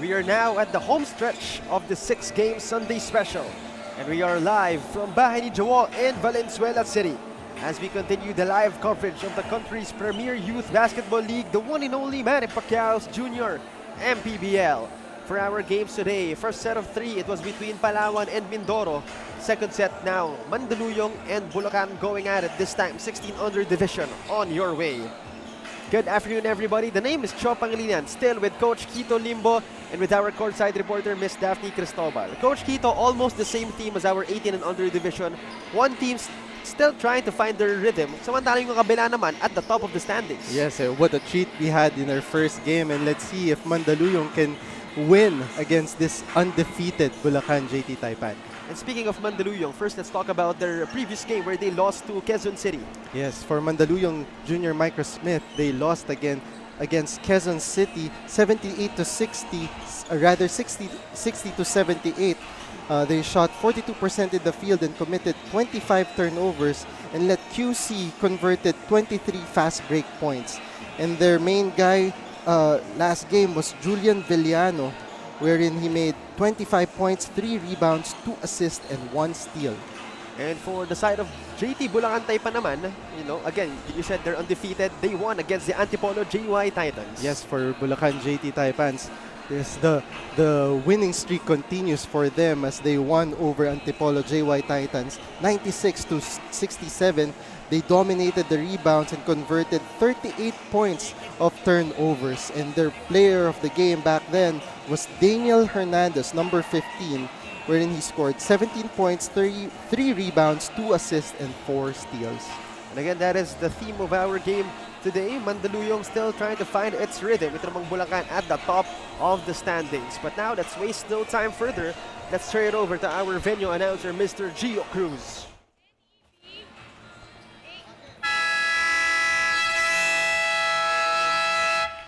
we are now at the home stretch of the 6-game Sunday special. And we are live from Bahay, Jawo in Valenzuela City as we continue the live coverage of the country's premier youth basketball league, the one and only Manny Pacquiao's Jr. MPBL. For our games today, first set of 3, it was between Palawan and Mindoro. Second set now, Mandaluyong and Bulacan going at it, this time 16 under division on your way. Good afternoon, everybody. The name is Cho Pangilinan, still with Coach Quito Limbo and with our courtside reporter, Miss Daphne Cristobal. Coach Quito, almost the same team as our 18 and under division. One team still trying to find their rhythm. Samantalang yung kabila naman at the top of the standings. Yes, what a treat we had in our first game, and let's see if Mandaluyong can win against this undefeated Bulacan JT Taipan. And speaking of Mandaluyong, first let's talk about their previous game where they lost to Quezon City. Yes, for Mandaluyong Junior Microsmith, they lost again against Quezon City 78-60, rather 60-78. They shot 42% in the field and committed 25 turnovers and let QC converted 23 fast break points. And their main guy last game was Julian Villano, wherein he made 25 points, 3 rebounds, 2 assists, and 1 steal. And for the side of JT Bulacan Taipan naman, again, you said they're undefeated. They won against the Antipolo JY Titans. Yes, for Bulacan JT Taipans, the winning streak continues for them as they won over Antipolo JY Titans 96-67. They dominated the rebounds and converted 38 points of turnovers. And their player of the game back then was Daniel Hernandez, number 15, wherein he scored 17 points, 3 rebounds, 2 assists, and 4 steals. And again, that is the theme of our game today. Mandaluyong still trying to find its rhythm. Ito namang Bulacan at the top of the standings. But now, let's waste no time further. Let's turn it over to our venue announcer, Mr. Gio Cruz.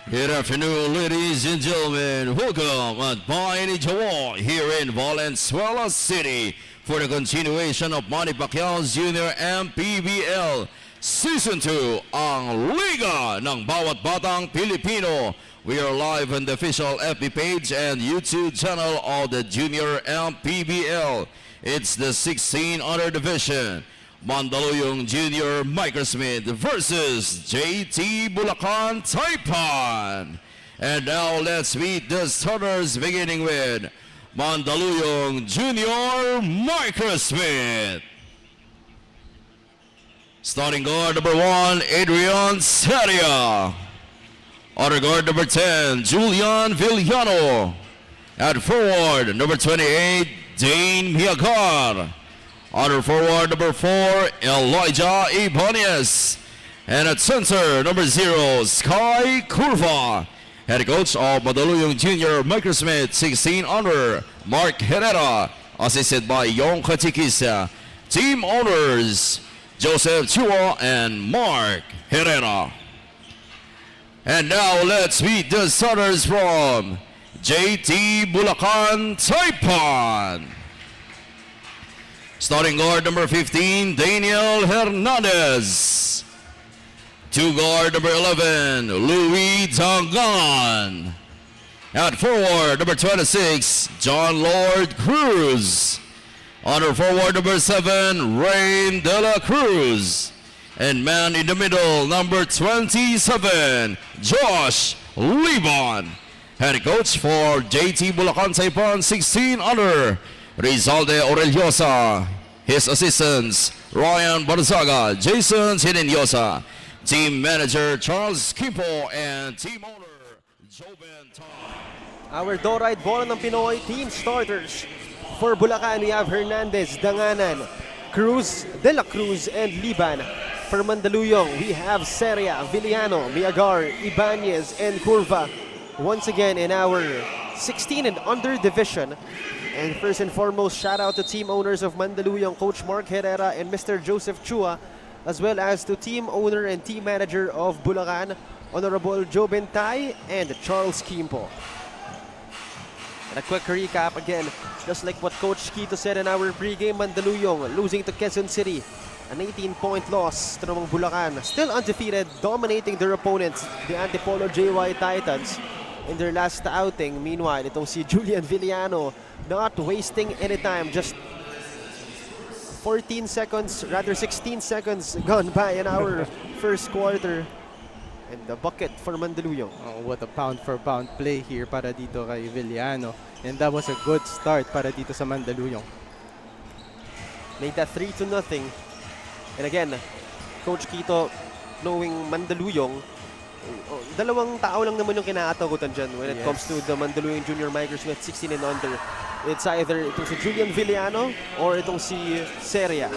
Good afternoon, ladies and gentlemen. Welcome at Bahay Jawo here in Valenzuela City for the continuation of Manny Pacquiao's Jr. MPBL Season 2, ang Liga ng Bawat Batang Pilipino. We are live on the official FB page and YouTube channel of the Junior MPBL. It's the 16 under division. Mandaluyong Junior Microsmith versus JT Bulacan Taipan. And now let's meet the starters, beginning with Mandaluyong Junior Microsmith. Starting guard number 1, Adrian Saria. Other guard number 10, Julian Villano. At forward, number 28, Dane Miagar. Other forward, number 4, Elijah Ibanez. And at center, number 0, Sky Curva. Head coach of Mandaluyong Junior Microsmith, 16 under, Mark Herrera. Assisted by Yong Katikisa. Team owners, Joseph Chua and Mark Herrera. And now let's meet the starters from JT Bulacan Taipan. Starting guard number 15, Daniel Hernandez. 2 guard number 11, Louis Dangan. At forward number 26, John Lord Cruz. Under forward number 7, Rain De La Cruz. And man in the middle, number 27, Josh Liban. Head coach for JT Bulacan Taipan, 16 under, Rizalde Aureliosa. His assistants, Ryan Barzaga, Jason Sinenyosa. Team manager, Charles Kimpo, and team owner, Joben Tom. Our Dorite Bola ng Pinoy team starters. For Bulacan, we have Hernandez, Danganan, Cruz, De La Cruz, and Liban. For Mandaluyong, we have Seria, Villano, Miagar, Ibanez, and Curva. Once again in our 16 and under division. And first and foremost, shout out to team owners of Mandaluyong, Coach Mark Herrera and Mr. Joseph Chua, as well as to team owner and team manager of Bulacan, Honorable Joe Bentay and Charles Kimpo. And a quick recap again, just like what Coach Quito said in our pregame, Mandaluyong losing to Quezon City. An 18-point loss to namang Bulacan. Still undefeated, dominating their opponents, the Antipolo JY Titans. in their last outing. Meanwhile, itong si Julian Villano not wasting any time. Just 16 seconds gone by in our first quarter. And the bucket for Mandaluyong. Oh, what a pound-for-pound play here para dito kay Villano. And that was a good start para dito sa Mandaluyong. Made that 3-0. And again, Coach Quito, knowing Mandaluyong, dalawang tao lang naman yung kinakatakutan dyan when it comes to the Mandaluyong Junior Microsmith 16 and under. It's either itong si Julian Villano or itong si Seria.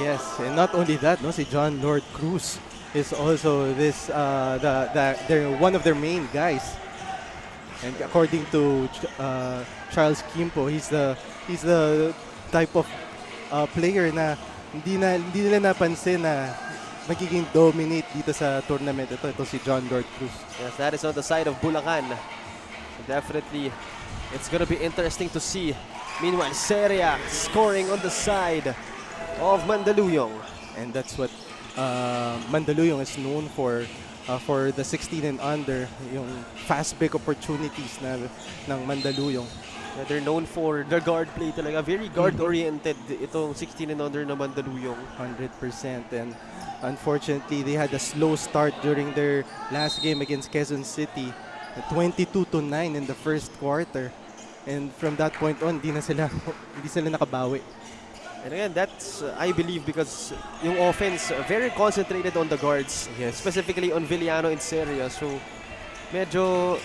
Yes, and not only that, no, si John Lord Cruz is also this they're one of their main guys. And according to Charles Kimpo, he's the type of player na hindi nila napansin na magiging dominate dito sa tournament. Ito si John Lord Cruz. Yes, that is on the side of Bulacan. So definitely, it's gonna be interesting to see. Meanwhile, Seria scoring on the side of Mandaluyong. And that's what Mandaluyong is known for the 16 and under, yung fast break opportunities ng Mandaluyong. Yeah, they're known for their guard play talaga. Very guard-oriented itong 16 and under na Mandaluyong. 100%. And unfortunately, they had a slow start during their last game against Quezon City. 22-9 in the first quarter. And from that point on, hindi sila nakabawi. And again, that's, I believe, because yung offense very concentrated on the guards. Yes. Specifically on Villano and Seria. So, medyo,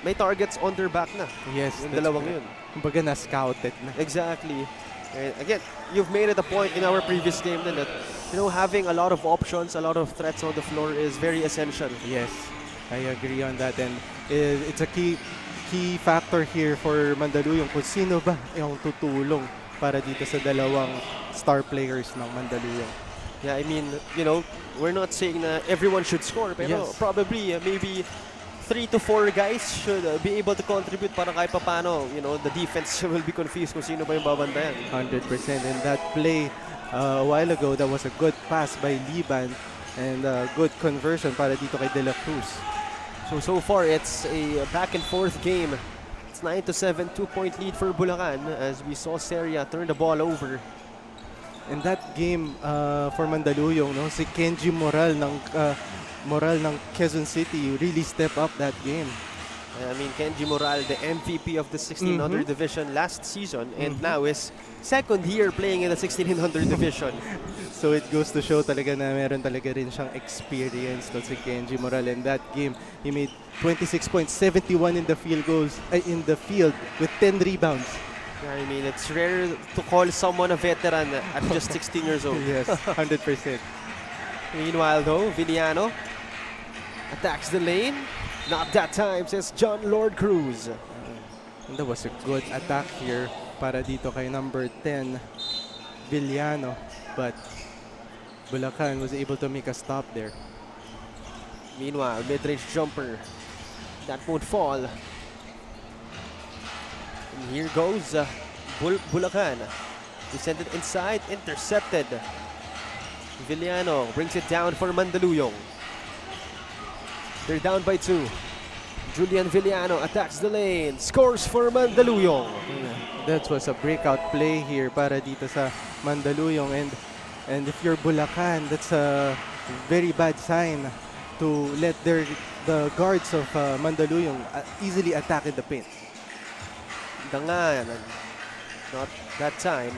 may targets on their back na. Yes. Yung dalawang yun. Kumbaga na-scouted na. Exactly. And again, you've made it a point in our previous game then that, having a lot of options, a lot of threats on the floor is very essential. Yes, I agree on that. And it's a key factor here for Mandaluyong kung sino ba yung tutulong para dito sa dalawang star players ng Mandaluyong. Yeah, I mean, we're not saying na everyone should score, pero probably maybe 3 to 4 guys should be able to contribute para kahit papano, the defense will be confused kung sino ba yung babantayan. 100%. And that play a while ago, that was a good pass by Liban and a good conversion para dito kay De La Cruz. So far, it's a back and forth game. 9-7, 2-point lead for Bulacan as we saw Seria turn the ball over. And that game for Mandaluyong, si Kenji Moral ng Quezon City really step up that game. I mean, Kenji Moral, the MVP of the 1600 division last season, and now is second year playing in the 1600 division. So it goes to show talaga na meron talaga rin siyang experience si Kenji Moral. In that game, he made 26 points, 71 in the field with 10 rebounds. I mean, it's rare to call someone a veteran at just 16 years old. Yes, 100%. Meanwhile, though, Villano attacks the lane. Not that time, says John Lord Cruz. And that was a good attack here para dito kay number 10, Villano. But Bulacan was able to make a stop there. Meanwhile, mid-range jumper. That won't fall. And here goes Bulacan. They send it inside, intercepted. Villano brings it down for Mandaluyong. They're down by 2. Julian Villano attacks the lane, scores for Mandaluyong. That was a breakout play here para dito sa Mandaluyong. And if you're Bulacan, that's a very bad sign to let the guards of Mandaluyong easily attack in the paint. Dangan, not that time.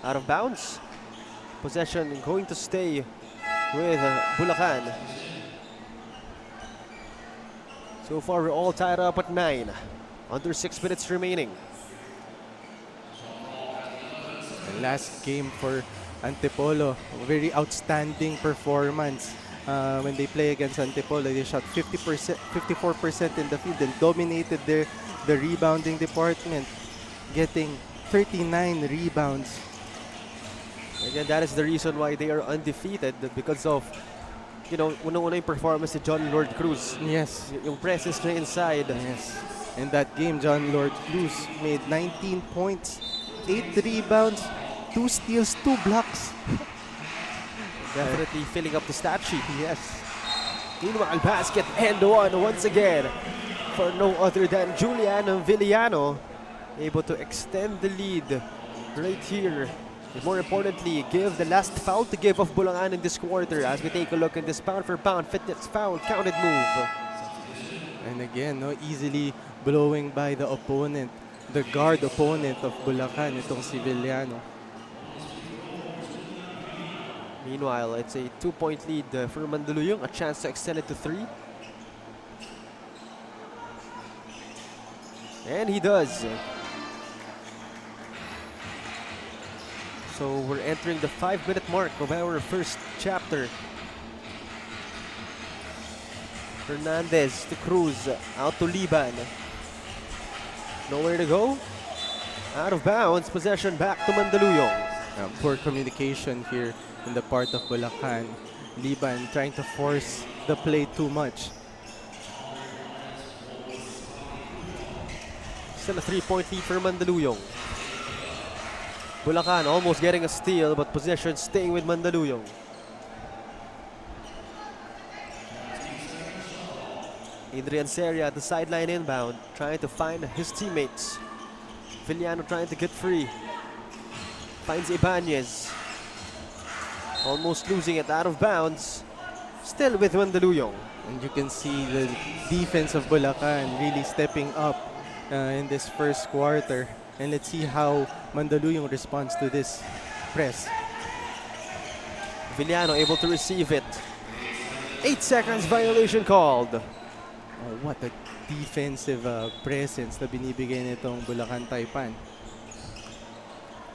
Out of bounds. Possession going to stay with Bulacan. So far, we're all tied up at 9. Under 6 minutes remaining. The last game for Antipolo, a very outstanding performance. When they play against Antipolo, they shot 54% in the field and dominated the rebounding department, getting 39 rebounds. Again, that is the reason why they are undefeated, because of unang-una yung performance ni John Lord Cruz. Yes. Yung presence na inside. Yes. In that game, John Lord Cruz made 19 points, 8 rebounds, 2 steals, 2 blocks. Definitely filling up the stat sheet. Yes. Meanwhile, basket and one once again for no other than Julian Villano. Able to extend the lead right here. More importantly, give the last foul to give of Bulacan in this quarter as we take a look at this pound for pound fitness foul counted move. And again, no, easily blowing by the opponent, the guard opponent of Bulacan, itong si Villano. Meanwhile, it's a 2-point lead for Mandaluyong, a chance to extend it to 3. And he does. So we're entering the 5-minute mark of our first chapter. Hernandez to Cruz, out to Liban. Nowhere to go. Out of bounds, possession back to Mandaluyong. Poor communication here in the part of Bulacan. Liban trying to force the play too much. Still a 3-point lead for Mandaluyong. Bulacan almost getting a steal, but possession staying with Mandaluyong. Adrian Seria at the sideline inbound, trying to find his teammates. Villano trying to get free. Finds Ibanez. Almost losing it, out of bounds. Still with Mandaluyong. And you can see the defense of Bulacan really stepping up in this first quarter. And let's see how Mandaluyong responds to this press. Villano able to receive it. 8 seconds violation called. Oh, what a defensive presence na binibigay nitong Bulacan Taipan.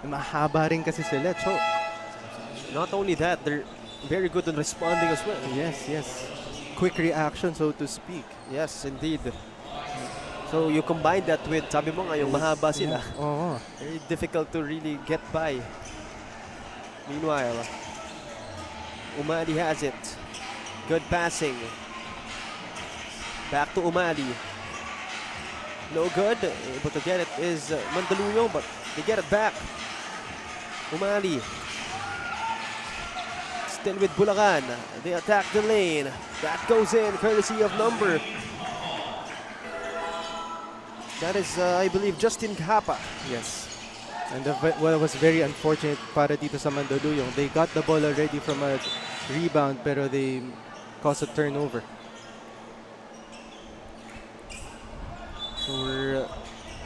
Mahaba rin kasi sila, Cho. Not only that, they're very good in responding as well. Yes, yes. Quick reaction, so to speak. Yes, indeed. So you combine that with, sabi mo nga, yung mahaba sila. Yeah. Oo. Very difficult to really get by. Meanwhile, Umali has it. Good passing. Back to Umali. No good. Able to get it is Mandaluyong, but they get it back. Umali. Still with Bulacan. They attack the lane. That goes in, courtesy of number. That is, I believe, Justin Capa. Yes. And what was very unfortunate para dito sa Mandaluyong, they got the ball already from a rebound pero they caused a turnover. So we're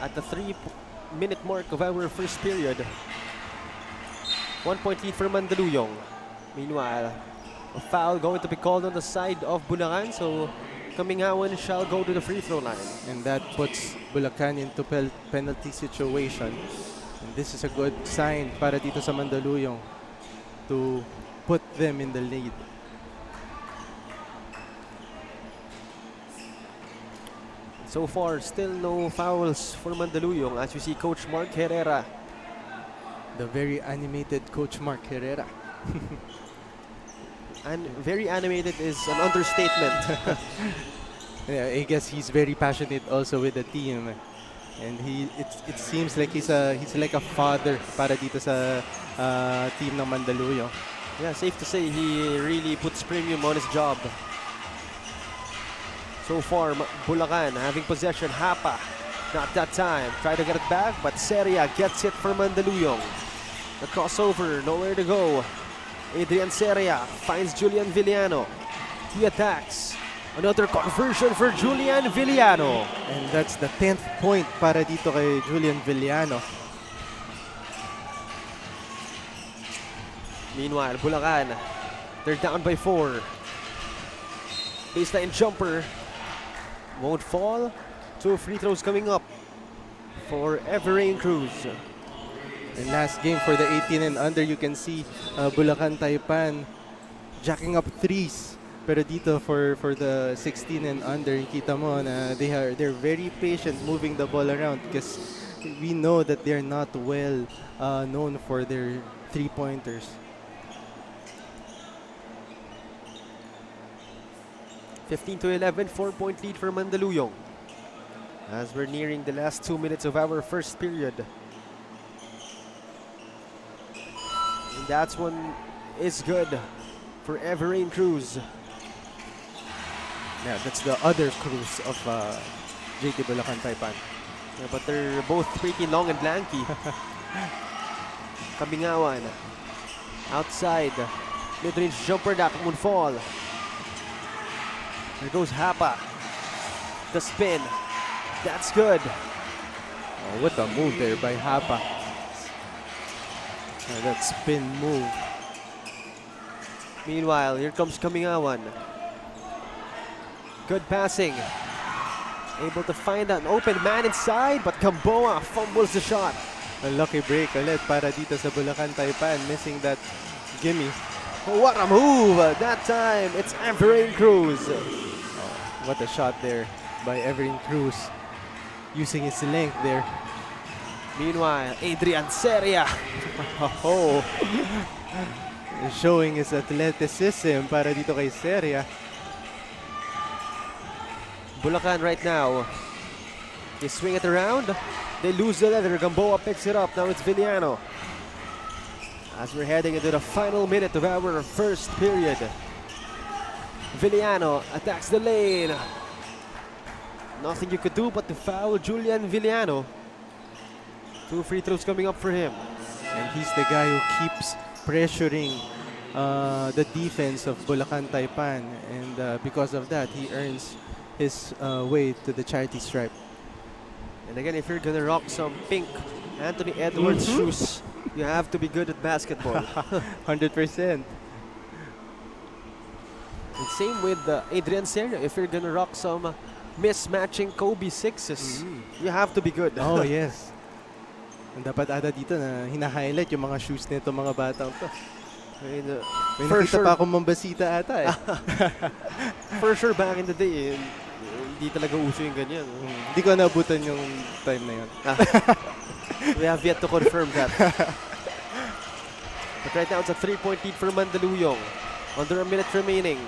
at the 3-minute mark of our first period. 1-point lead for Mandaluyong. Meanwhile, a foul going to be called on the side of Bulacan. So Kamingawan shall go to the free throw line. And that puts Bulacan into penalty situation. And this is a good sign para dito sa Mandaluyong to put them in the lead. So far, still no fouls for Mandaluyong as you see Coach Mark Herrera. The very animated Coach Mark Herrera. And very animated is an understatement. Yeah, I guess he's very passionate also with the team. And it seems like he's like a father para dito sa team ng Mandaluyong. Yeah, safe to say he really puts premium on his job. So far, Bulacan having possession. Hapa, not that time. Try to get it back, but Seria gets it for Mandaluyong. The crossover, nowhere to go. Adrian Seria finds Julian Villano. He attacks. Another conversion for Julian Villano. And that's the 10th point para dito kay Julian Villano. Meanwhile, Bulacan, they're down by 4. Baseline jumper won't fall. 2 free throws coming up for Everrain Cruz. And last game for the 18 and under, you can see Bulacan Taipan jacking up threes. Pero dito for the 16 and under, kita mo na they're very patient moving the ball around because we know that they're not well known for their three-pointers. 15-11, 4-point lead for Mandaluyong as we're nearing the last 2 minutes of our first period. That one is good for Everrain Cruz. Yeah, that's the other cruise of JT Bulacan Taipan. Yeah, but they're both pretty long and lanky. Kabingawan. Outside. Mid-range jumper that would fall. There goes Hapa. The spin. That's good. Oh, what a move there by Hapa. That spin move. Meanwhile, here comes Kabingawan. Good passing. Able to find an open man inside, but Gamboa fumbles the shot. A lucky break ulit para dito sa Bulacan Taipan, missing that gimme. What a move! That time, it's Everett Cruz. What a shot there by Everin Cruz, using his length there. Meanwhile, Adrian Seria. Oh, showing his athleticism para dito kay Seria. Bulacan right now. They swing it around. They lose the leather. Gamboa picks it up. Now it's Villano. As we're heading into the final minute of our first period. Villano attacks the lane. Nothing you could do but to foul Julian Villano. 2 free throws coming up for him. And he's the guy who keeps pressuring the defense of Bulacan Taipan. And because of that, he earns his way to the charity stripe. And again, if you're gonna rock some pink Anthony Edwards shoes, you have to be good at basketball. 100%. And same with Adrian Seria. If you're gonna rock some mismatching Kobe 6s, you have to be good. Oh, yes. And dapat ata dito na hina-highlight yung mga shoes nito mga batang to. I mean, May for nakita sure, pa akong Mambasita ata eh. for sure back in the day, hindi talaga uso yung ganyan. Hindi ko naabutan yung time na yun. We have yet to confirm that. But right now, it's a 3-point lead for Mandaluyong. Under a minute remaining.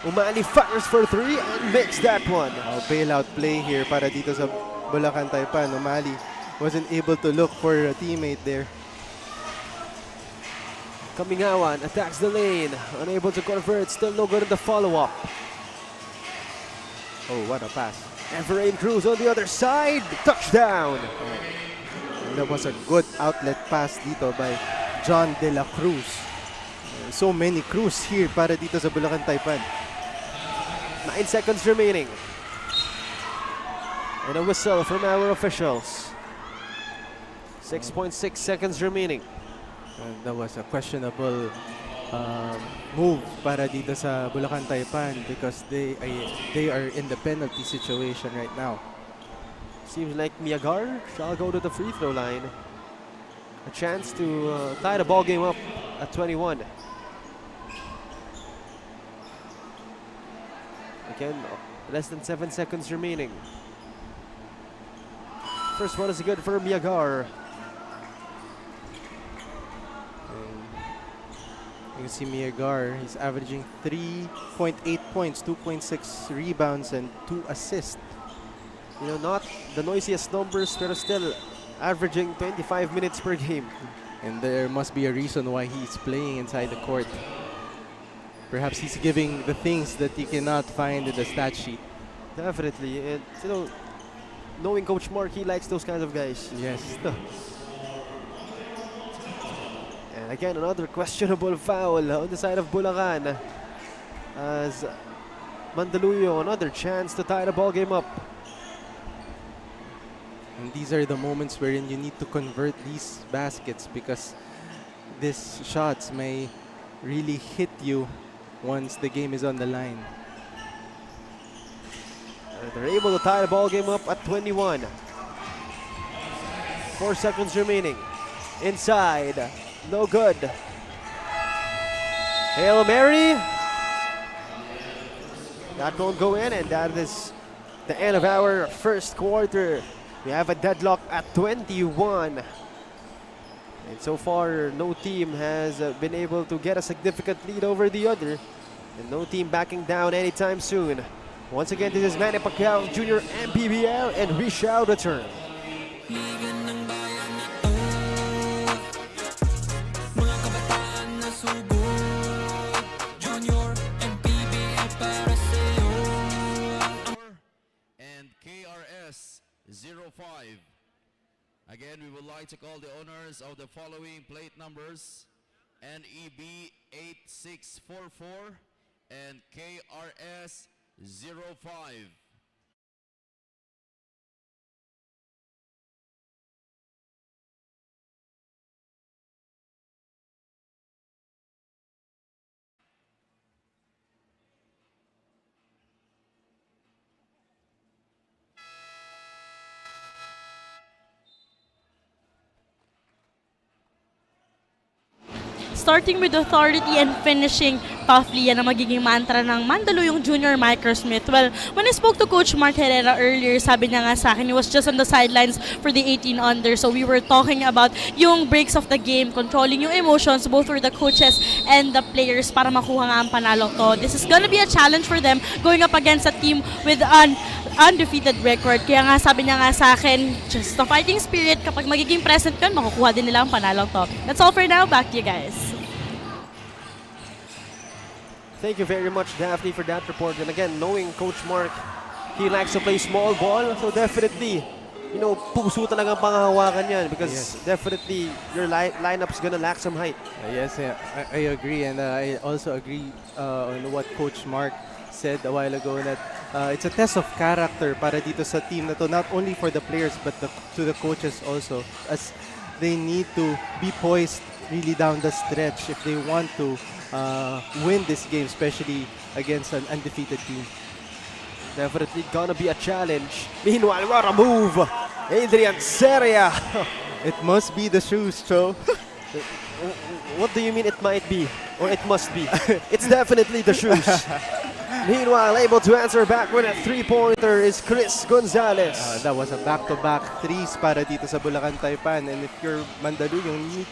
Umali fires for 3 and makes that one. Bailout play here para dito sa Bulacan Taipan. Umali wasn't able to look for a teammate there. Kabingawan attacks the lane. Unable to convert. Still no good in the follow-up. Oh, what a pass. Everett Cruz on the other side. Touchdown. And that was a good outlet pass dito by John De La Cruz. So many Cruz here para dito sa Bulacan Taipan. 9 seconds remaining. And a whistle from our officials. 6.6 seconds remaining. That was a questionable move para dito sa Bulacan Taipan because they are in the penalty situation right now. Seems like Miagar shall go to the free throw line. A chance to tie the ball game up at 21. Again, less than 7 seconds remaining. First one is good for Miagar. You can see Miagar, he's averaging 3.8 points, 2.6 rebounds, and 2 assists. You know, not the noisiest numbers, but still averaging 25 minutes per game. And there must be a reason why he's playing inside the court. Perhaps he's giving the things that you cannot find in the stat sheet. Definitely. And, you know, knowing Coach Mark, he likes those kinds of guys. Yes. And again, another questionable foul on the side of Bulacan. As Mandaluyong, another chance to tie the ball game up. And these are the moments wherein you need to convert these baskets because these shots may really hit you once the game is on the line. And they're able to tie the ball game up at 21. 4 seconds remaining. Inside. No good. Hail Mary. That won't go in, and that is the end of our first quarter. We have a deadlock at 21. And so far, no team has been able to get a significant lead over the other. And no team backing down anytime soon. Once again, this is Manny Pacquiao Jr. MPBL, and we shall return. Mga kabataan na sugod Junior MPBL para sa'yo Again, we would like to call the owners of the following plate numbers: NEB 8644 and KRS 05. Starting with authority and finishing toughly, yan ang magiging mantra ng Mandaluyong Junior Microsmith. Well, when I spoke to Coach Mark Herrera earlier, sabi niya nga sa akin, he was just on the sidelines for the 18 under. So we were talking about yung breaks of the game, controlling yung emotions both for the coaches and the players para makuha nga ang panalo to. This is gonna be a challenge for them going up against a team with an undefeated record. Kaya nga sabi niya nga sa akin, just the fighting spirit, kapag magiging present ka, makukuha din nila ang panalo to. That's all for now. Back to you guys. Thank you very much, Daphne, for that report. And again, knowing Coach Mark, he likes to play small ball. So definitely, you know, puso talagang pangahawakan yan because definitely your lineup's gonna lack some height. Yes, I agree, and I also agree on what Coach Mark said a while ago that it's a test of character para dito sa team na to, not only for the players but to the coaches also, as they need to be poised really down the stretch if they want to win this game, especially against an undefeated team. Definitely gonna be a challenge. Meanwhile, what a move! Adrian Seria! It must be the shoes, Cho. What do you mean it might be? Or it must be? It's definitely the shoes. Meanwhile, able to answer back with a three-pointer is Chris Gonzalez. That was a back-to-back threes para dito sa Bulacan Taipan, and if you're Mandaluyong, you need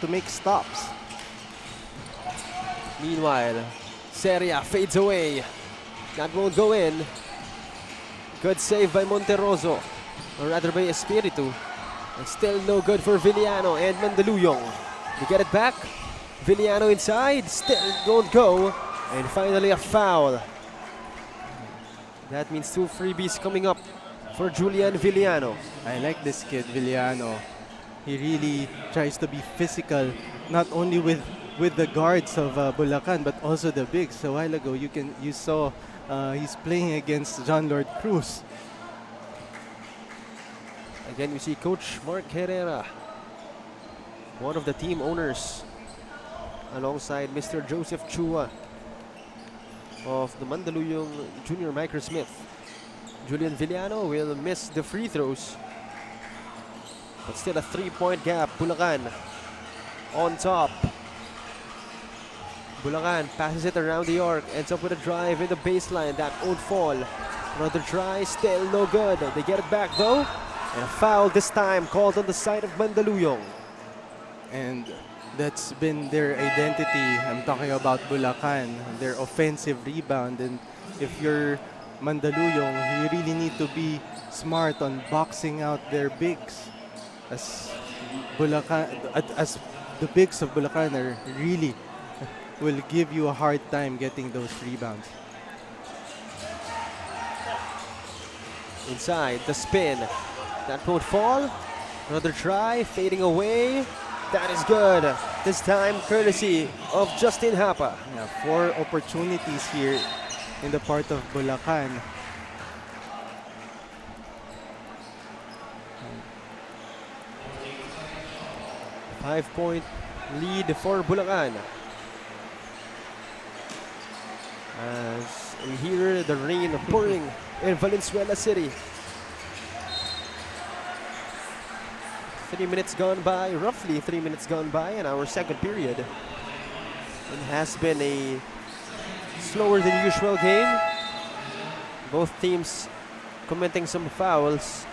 to make stops. Meanwhile, Seria fades away. That won't go in. Good save by Monterroso, or rather by Espiritu. And still no good for Villano and Mandaluyong. They get it back. Villano inside, still don't go. And finally a foul. That means 2 freebies coming up for Julian Villano. I like this kid, Villano. He really tries to be physical, not only with the guards of Bulacan, but also the bigs. A while ago, you saw he's playing against John Lord Cruz. Again, we see Coach Mark Herrera, one of the team owners, alongside Mr. Joseph Chua of the Mandaluyong Junior Microsmith. Julian Villano will miss the free throws, but still a 3-point gap. Bulacan on top. Bulacan passes it around the arc, ends up with a drive in the baseline. That won't fall. Another try, still no good. They get it back though. And a foul this time called on the side of Mandaluyong. And that's been their identity. I'm talking about Bulacan, their offensive rebound. And if you're Mandaluyong, you really need to be smart on boxing out their bigs. As the bigs of Bulacan are really will give you a hard time getting those rebounds. Inside, the spin. That won't fall. Another try, fading away. That is good. This time, courtesy of Justin Hapa. Yeah, 4 opportunities here in the part of Bulacan. Five-point lead for Bulacan. As we hear the rain pouring in Valenzuela City. 3 minutes gone by, roughly 3 minutes gone by in our second period. It has been a slower than usual game. Both teams committing some fouls,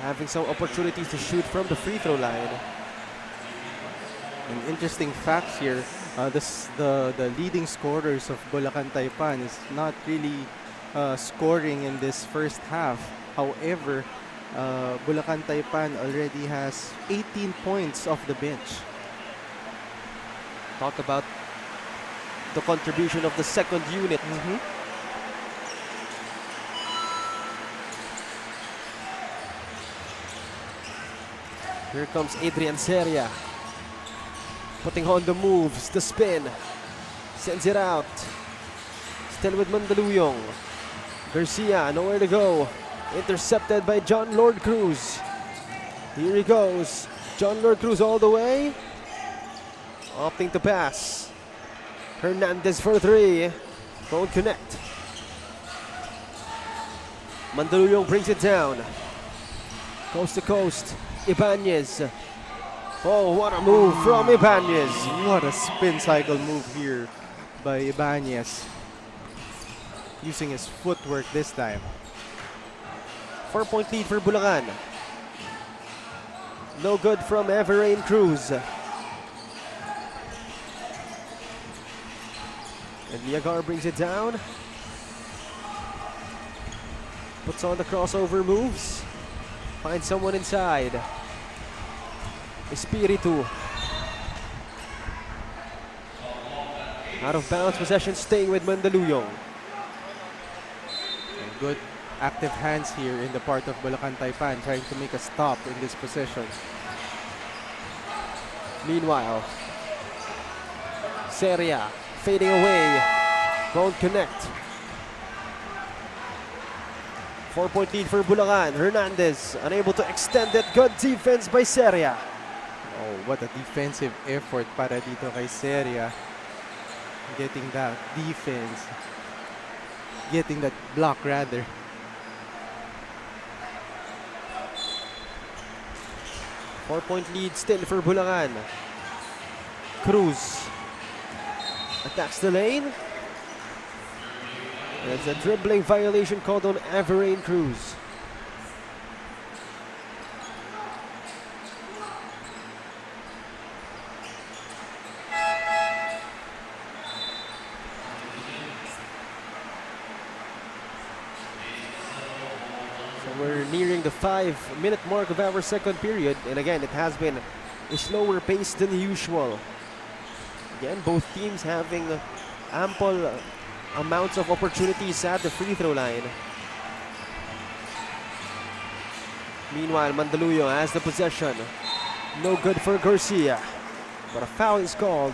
having some opportunities to shoot from the free throw line. And interesting facts here, the leading scorers of Bulacan Taipan is not really scoring in this first half. However, Bulacan Taipan already has 18 points off the bench. Talk about the contribution of the second unit. Here comes Adrian Seria. Putting on the moves, the spin. Sends it out. Still with Mandaluyong. Garcia, nowhere to go. Intercepted by John Lord Cruz. Here he goes. John Lord Cruz all the way. Opting to pass. Hernandez for three. Won't connect. Mandaluyong brings it down. Coast to coast. Ibanez. Oh, what a move from Ibanez. What a spin cycle move here by Ibanez. Using his footwork this time. 4-point lead for Bulacan. No good from Everrain Cruz. And Liagar brings it down. Puts on the crossover moves. Finds someone inside. Espiritu. Out of bounds possession staying with Mandaluyong. And good active hands here in the part of Bulacan Taipan, trying to make a stop in this possession. Meanwhile, Seria fading away. Won't connect. 4-point lead for Bulacan. Hernandez unable to extend it. Good defense by Seria. Oh, what a defensive effort para dito kay Seria. Getting that defense. Getting that block rather. Four-point lead still for Bulacan. Cruz attacks the lane. There's a dribbling violation called on Everrain Cruz. We're nearing the 5-minute mark of our second period, and again, it has been a slower pace than usual. Again, both teams having ample amounts of opportunities at the free throw line. Meanwhile, Mandaluyong has the possession. No good for Garcia, but a foul is called.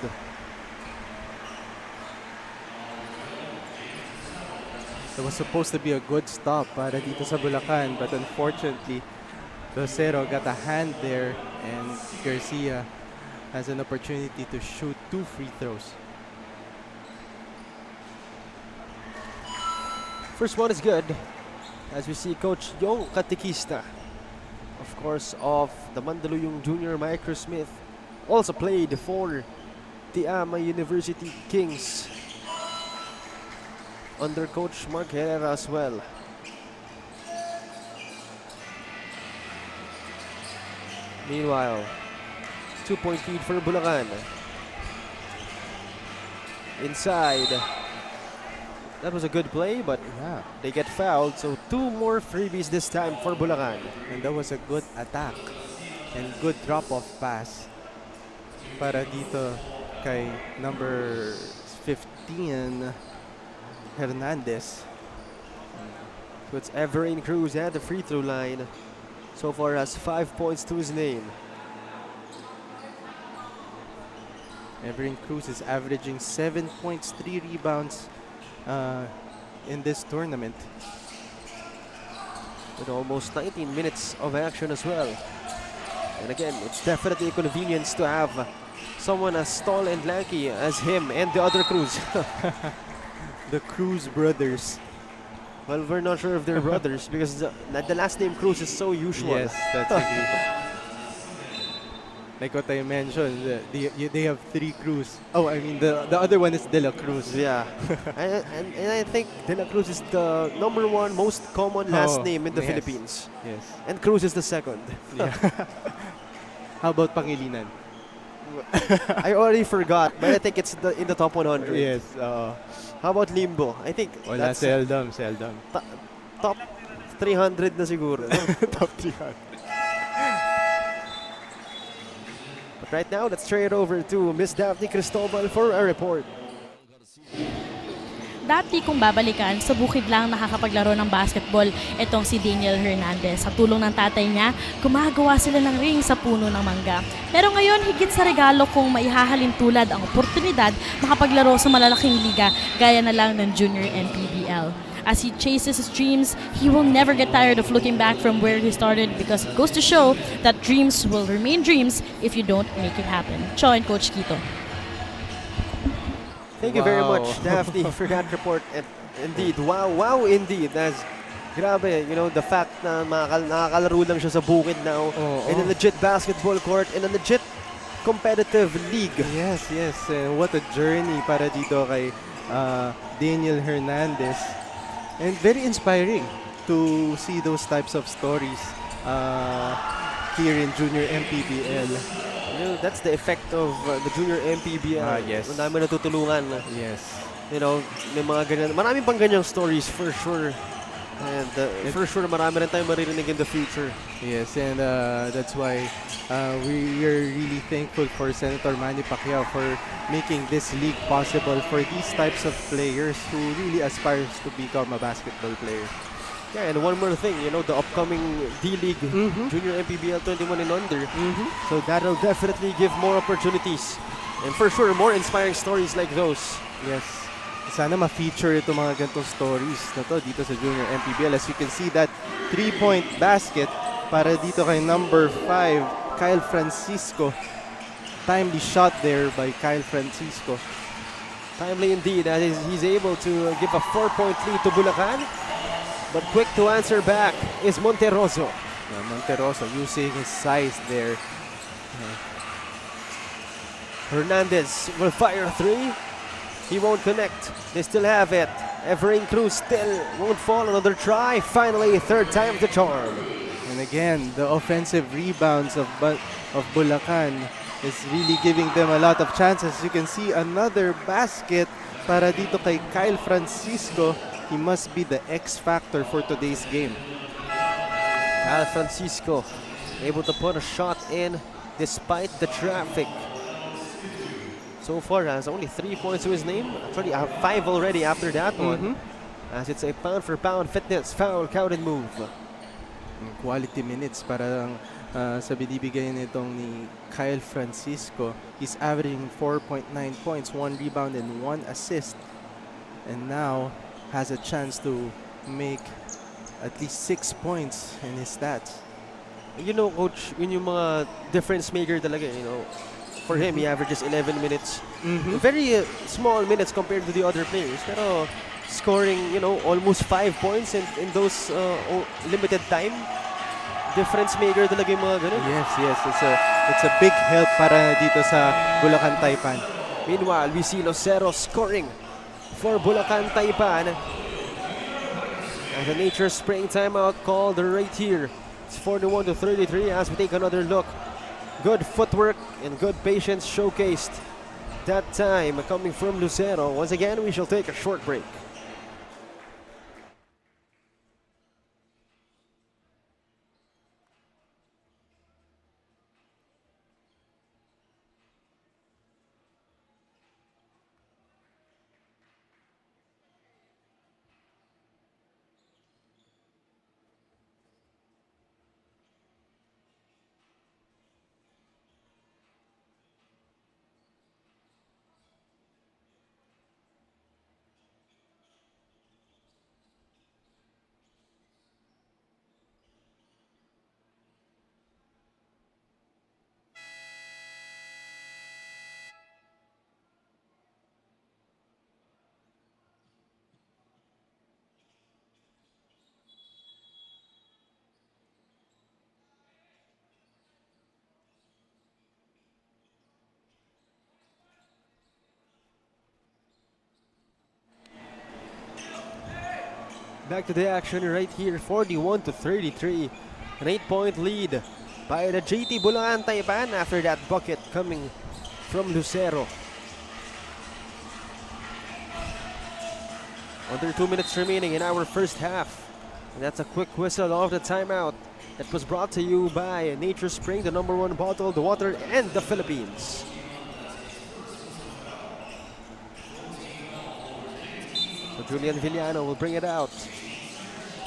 It was supposed to be a good stop para dito sa Bulacan, but unfortunately, Rosero got a hand there and Garcia has an opportunity to shoot 2 free throws. First one is good, as we see Coach Yong Katikista, of course, of the Mandaluyong Junior Microsmith, also played for the Ama University Kings under Coach Mark Herrera as well. Meanwhile, 2-point lead for Bulacan. Inside. That was a good play, but Yeah, they get fouled, so 2 more freebies this time for Bulacan. and that was a good attack and good drop-off pass para dito kay number 15, Hernandez. Puts Everrain Cruz at the free throw line. So far has 5 points to his name. Everin Cruz is averaging 7 points, 3 rebounds in this tournament. With almost 19 minutes of action as well. And again, it's definitely a convenience to have someone as tall and lanky as him and the other Cruz. The Cruz brothers. Well, we're not sure if they're brothers because the last name Cruz is so usual. Yes, that's agree. Like what I mentioned, they have 3 Cruz. Oh, I mean the other one is De La Cruz. Yeah. and I think De La Cruz is the #1 most common last name in the yes. Philippines. Yes. And Cruz is the second. Yeah. How about Pangilinan? I already forgot, but I think it's in the top 100. Yes. How about Limbo? I think Wala, that's seldom. top 300 na siguro. Top 300. But right now, let's turn it over to Miss Daphne Cristobal for a report. dati kung babalikan, sa bukid lang nakakapaglaro ng basketball itong si Daniel Hernandez. Sa tulong ng tatay niya, gumagawa sila ng ring sa puno ng mangga. Pero ngayon, higit sa regalo kung maihahalin tulad ang oportunidad makapaglaro sa malalaking liga gaya na lang ng Junior MPBL. As he chases his dreams, he will never get tired of looking back from where he started because it goes to show that dreams will remain dreams if you don't make it happen. Cho and Coach Quito. Thank you very Wow. much, Daphne, for that report. And indeed, wow indeed. That's grabe, you know, the fact na nakakalaro lang siya sa bukid now in a legit basketball court, in a legit competitive league. Yes. What a journey para dito kay Daniel Hernandez. And very inspiring to see those types of stories here in Junior MPBL. You know, that's the effect of the Junior MPBL. Yes. Ang dami natutulungan. Yes. You know, may mga ganyan. Marami pang ganyang stories for sure. And for sure, marami rin tayong maririnig in the future. Yes, and that's why we are really thankful for Senator Manny Pacquiao for making this league possible for these types of players who really aspires to become a basketball player. Yeah, and one more thing, you know, the upcoming D-League, Junior MPBL 21 and under. So that'll definitely give more opportunities. And for sure, more inspiring stories like those. Yes. Sana ma-feature ito mga ganitong stories na to dito sa Junior MPBL. As you can see, that 3-point basket para dito kay number 5, Kyle Francisco. Timely shot there by Kyle Francisco. Timely indeed, as he's able to give a 4-point lead to Bulacan. But quick to answer back is Monterroso. Monterroso using his size there. Hernandez will fire a 3. He won't connect. They still have it. Everin Cruz still won't fall. Another try. Finally, third time the charm. And again, the offensive rebounds of Bulacan is really giving them a lot of chances. You can see another basket para dito kay Kyle Francisco. He must be the X factor for today's game. Kyle Francisco able to put a shot in despite the traffic. So far has only 3 points to his name. Actually, 5 already after that one. As it's a pound-for-pound fitness foul counted move. Quality minutes para sa binibigay nitong ni Kyle Francisco. He's averaging 4.9 points, 1 rebound and 1 assist. And now has a chance to make at least 6 points in his stats. You know, Coach, yun yung mga difference maker talaga, you know. For him, he averages 11 minutes. Very small minutes compared to the other players. Pero scoring, you know, almost 5 points in those limited time. Difference maker talaga yung mga ganun. Yes. It's a big help para dito sa Bulacan Taipan. Meanwhile, we see Lucero scoring for Bulacan Taipan. And the Nature Spring timeout called right here. It's 41-33 as we take another look. Good footwork and good patience showcased that time coming from Lucero. Once again, we shall take a short break. Back to the action right here, 41-33. An 8-point lead by the JT Bulacan Taipan after that bucket coming from Lucero. Under 2 minutes remaining in our first half. And that's a quick whistle of the timeout that was brought to you by Nature Spring, the #1 bottled water in the Philippines. So Julian Villano will bring it out.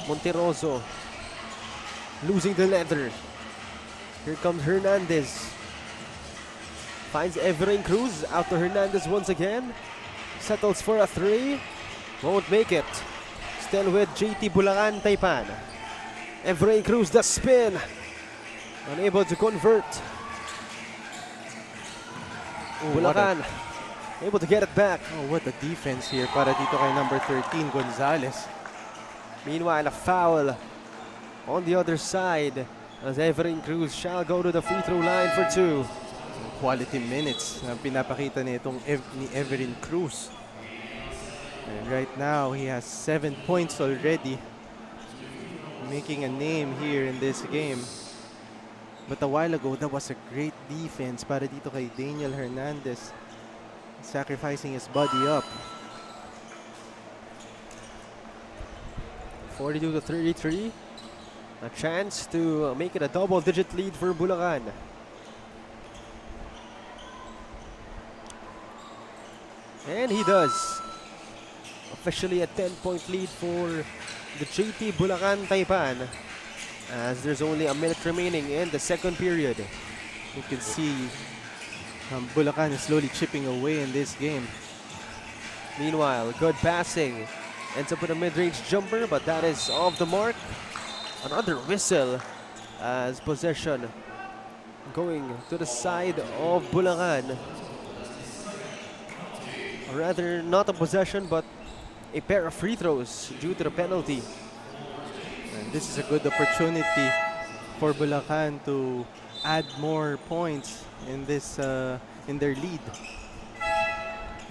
Monteroso losing the leather. Here comes Hernandez. Finds Everin Cruz. Out to Hernandez once again. Settles for a 3. Won't make it. Still with JT Bulacan Taipan. Everin Cruz the spin. Unable to convert. Bulacan able to get it back. Oh, what a defense here para dito kay number 13, Gonzalez. Meanwhile, a foul on the other side as Everin Cruz shall go to the free throw line for 2. Quality minutes na pinapakita ni Everin Cruz. And right now, he has 7 points already. Making a name here in this game. But a while ago, that was a great defense para dito kay Daniel Hernandez. Sacrificing his body up. 42 to 33. A chance to make it a double-digit lead for Bulacan. And he does. Officially a 10-point lead for the JT Bulacan Taipan as there's only a minute remaining in the second period. You can see Bulacan is slowly chipping away in this game. Meanwhile, good passing. Ends up with a mid-range jumper, but that is off the mark. Another whistle as possession going to the side of Bulacan. Or rather, not a possession, but a pair of free throws due to the penalty. And this is a good opportunity for Bulacan to add more points in this in their lead.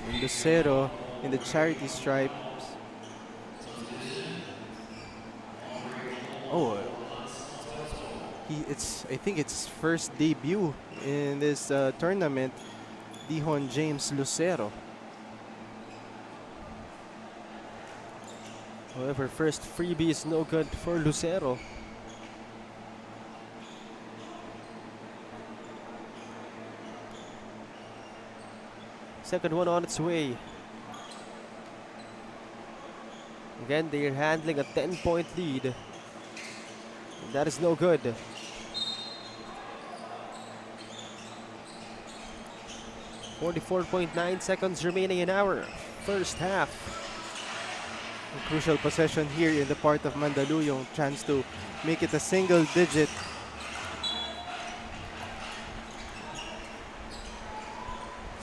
And Lucero in the charity stripe. Oh, I think it's first debut in this tournament. Dihon James Lucero. However, first freebie is no good for Lucero. Second one on its way. Again, they're handling a 10-point lead. That is no good. .9 seconds remaining in our first half. A crucial possession here in the part of Mandaluyong. Chance to make it a single digit.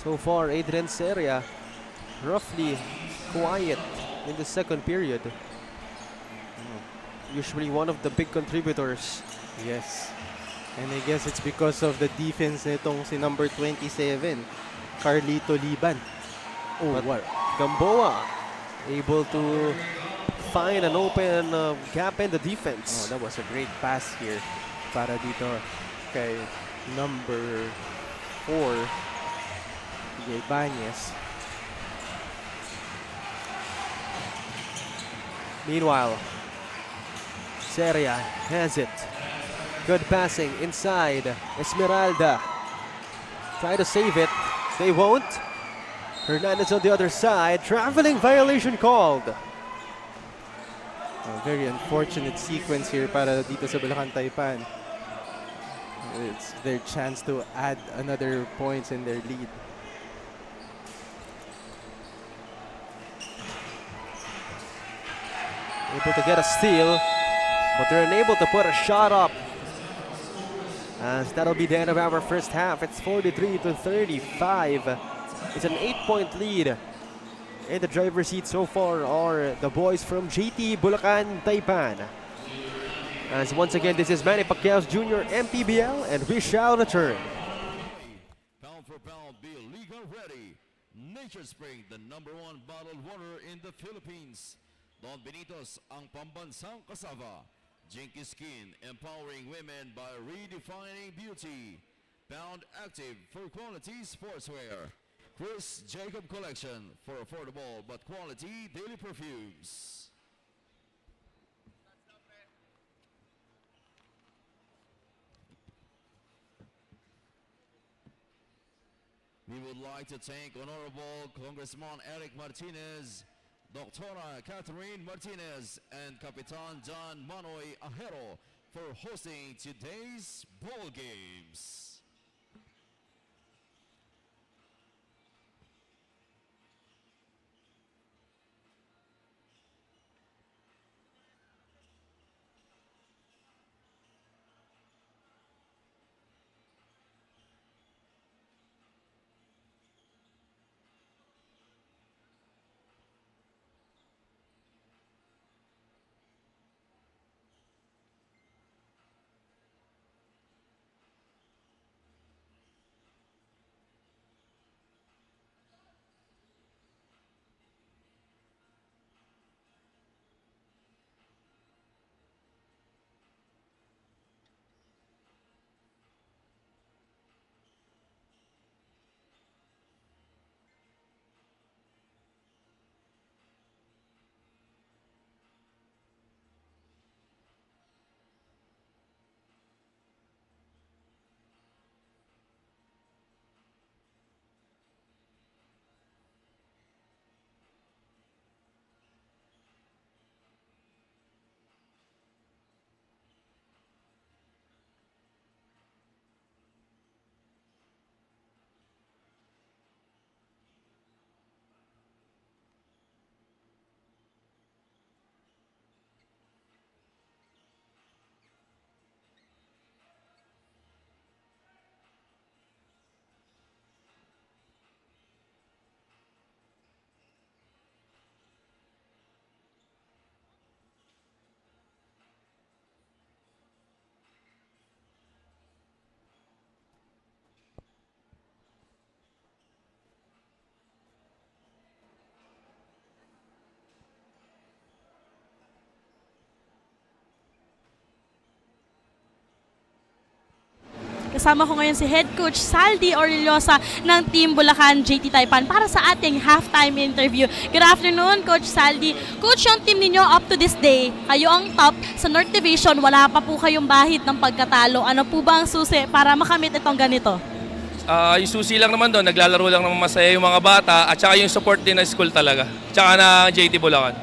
So far, Adrian Seria roughly quiet in the second period. Usually one of the big contributors. Yes. And I guess it's because of the defense nitong si number 27, Carlito Liban. Oh, But what? Gamboa able to find an open gap in the Oh, defense. that was a great pass here para dito kay number 4, Ibanez. Meanwhile, Seria has it. Good passing inside. Esmeralda. Try to save it. They won't. Hernandez on the other side. Traveling violation called. A very unfortunate sequence here para dito sa Bulacan Taipan. It's their chance to add another points in their lead. Able to get a steal, but they're unable to put a shot up. As that'll be the end of our first half. It's 43 to 35. It's an 8-point lead. In the driver's seat so far are the boys from JT Bulacan Taipan. As once again, this is Manny Pacquiao Jr. MPBL, and we shall return. Pound for pound, be legal ready. Nature Spring, the #1 bottled water in the Philippines. Don Benitos, ang pambansang kasava. Jinky Skin, empowering women by redefining beauty. Pound Active for quality sportswear. Chris Jacob Collection for affordable but quality daily perfumes. We would like to thank Honorable Congressman Eric Martinez, Dr. Catherine Martinez and Capitan John Manoy Ajero for hosting today's ball games. Kasama ko ngayon si Head Coach Saldi Orellosa ng Team Bulacan JT Taipan para sa ating halftime interview. Good afternoon, Coach Saldi. Coach, yung team ninyo up to this day, kayo ang top sa North Division, wala pa po kayong bahid ng pagkatalo. Ano po ba ang susi para makamit itong ganito? Yung susi lang naman doon, naglalaro lang ng masaya yung mga bata at saka yung support din ng school talaga. Tsaka na JT Bulacan.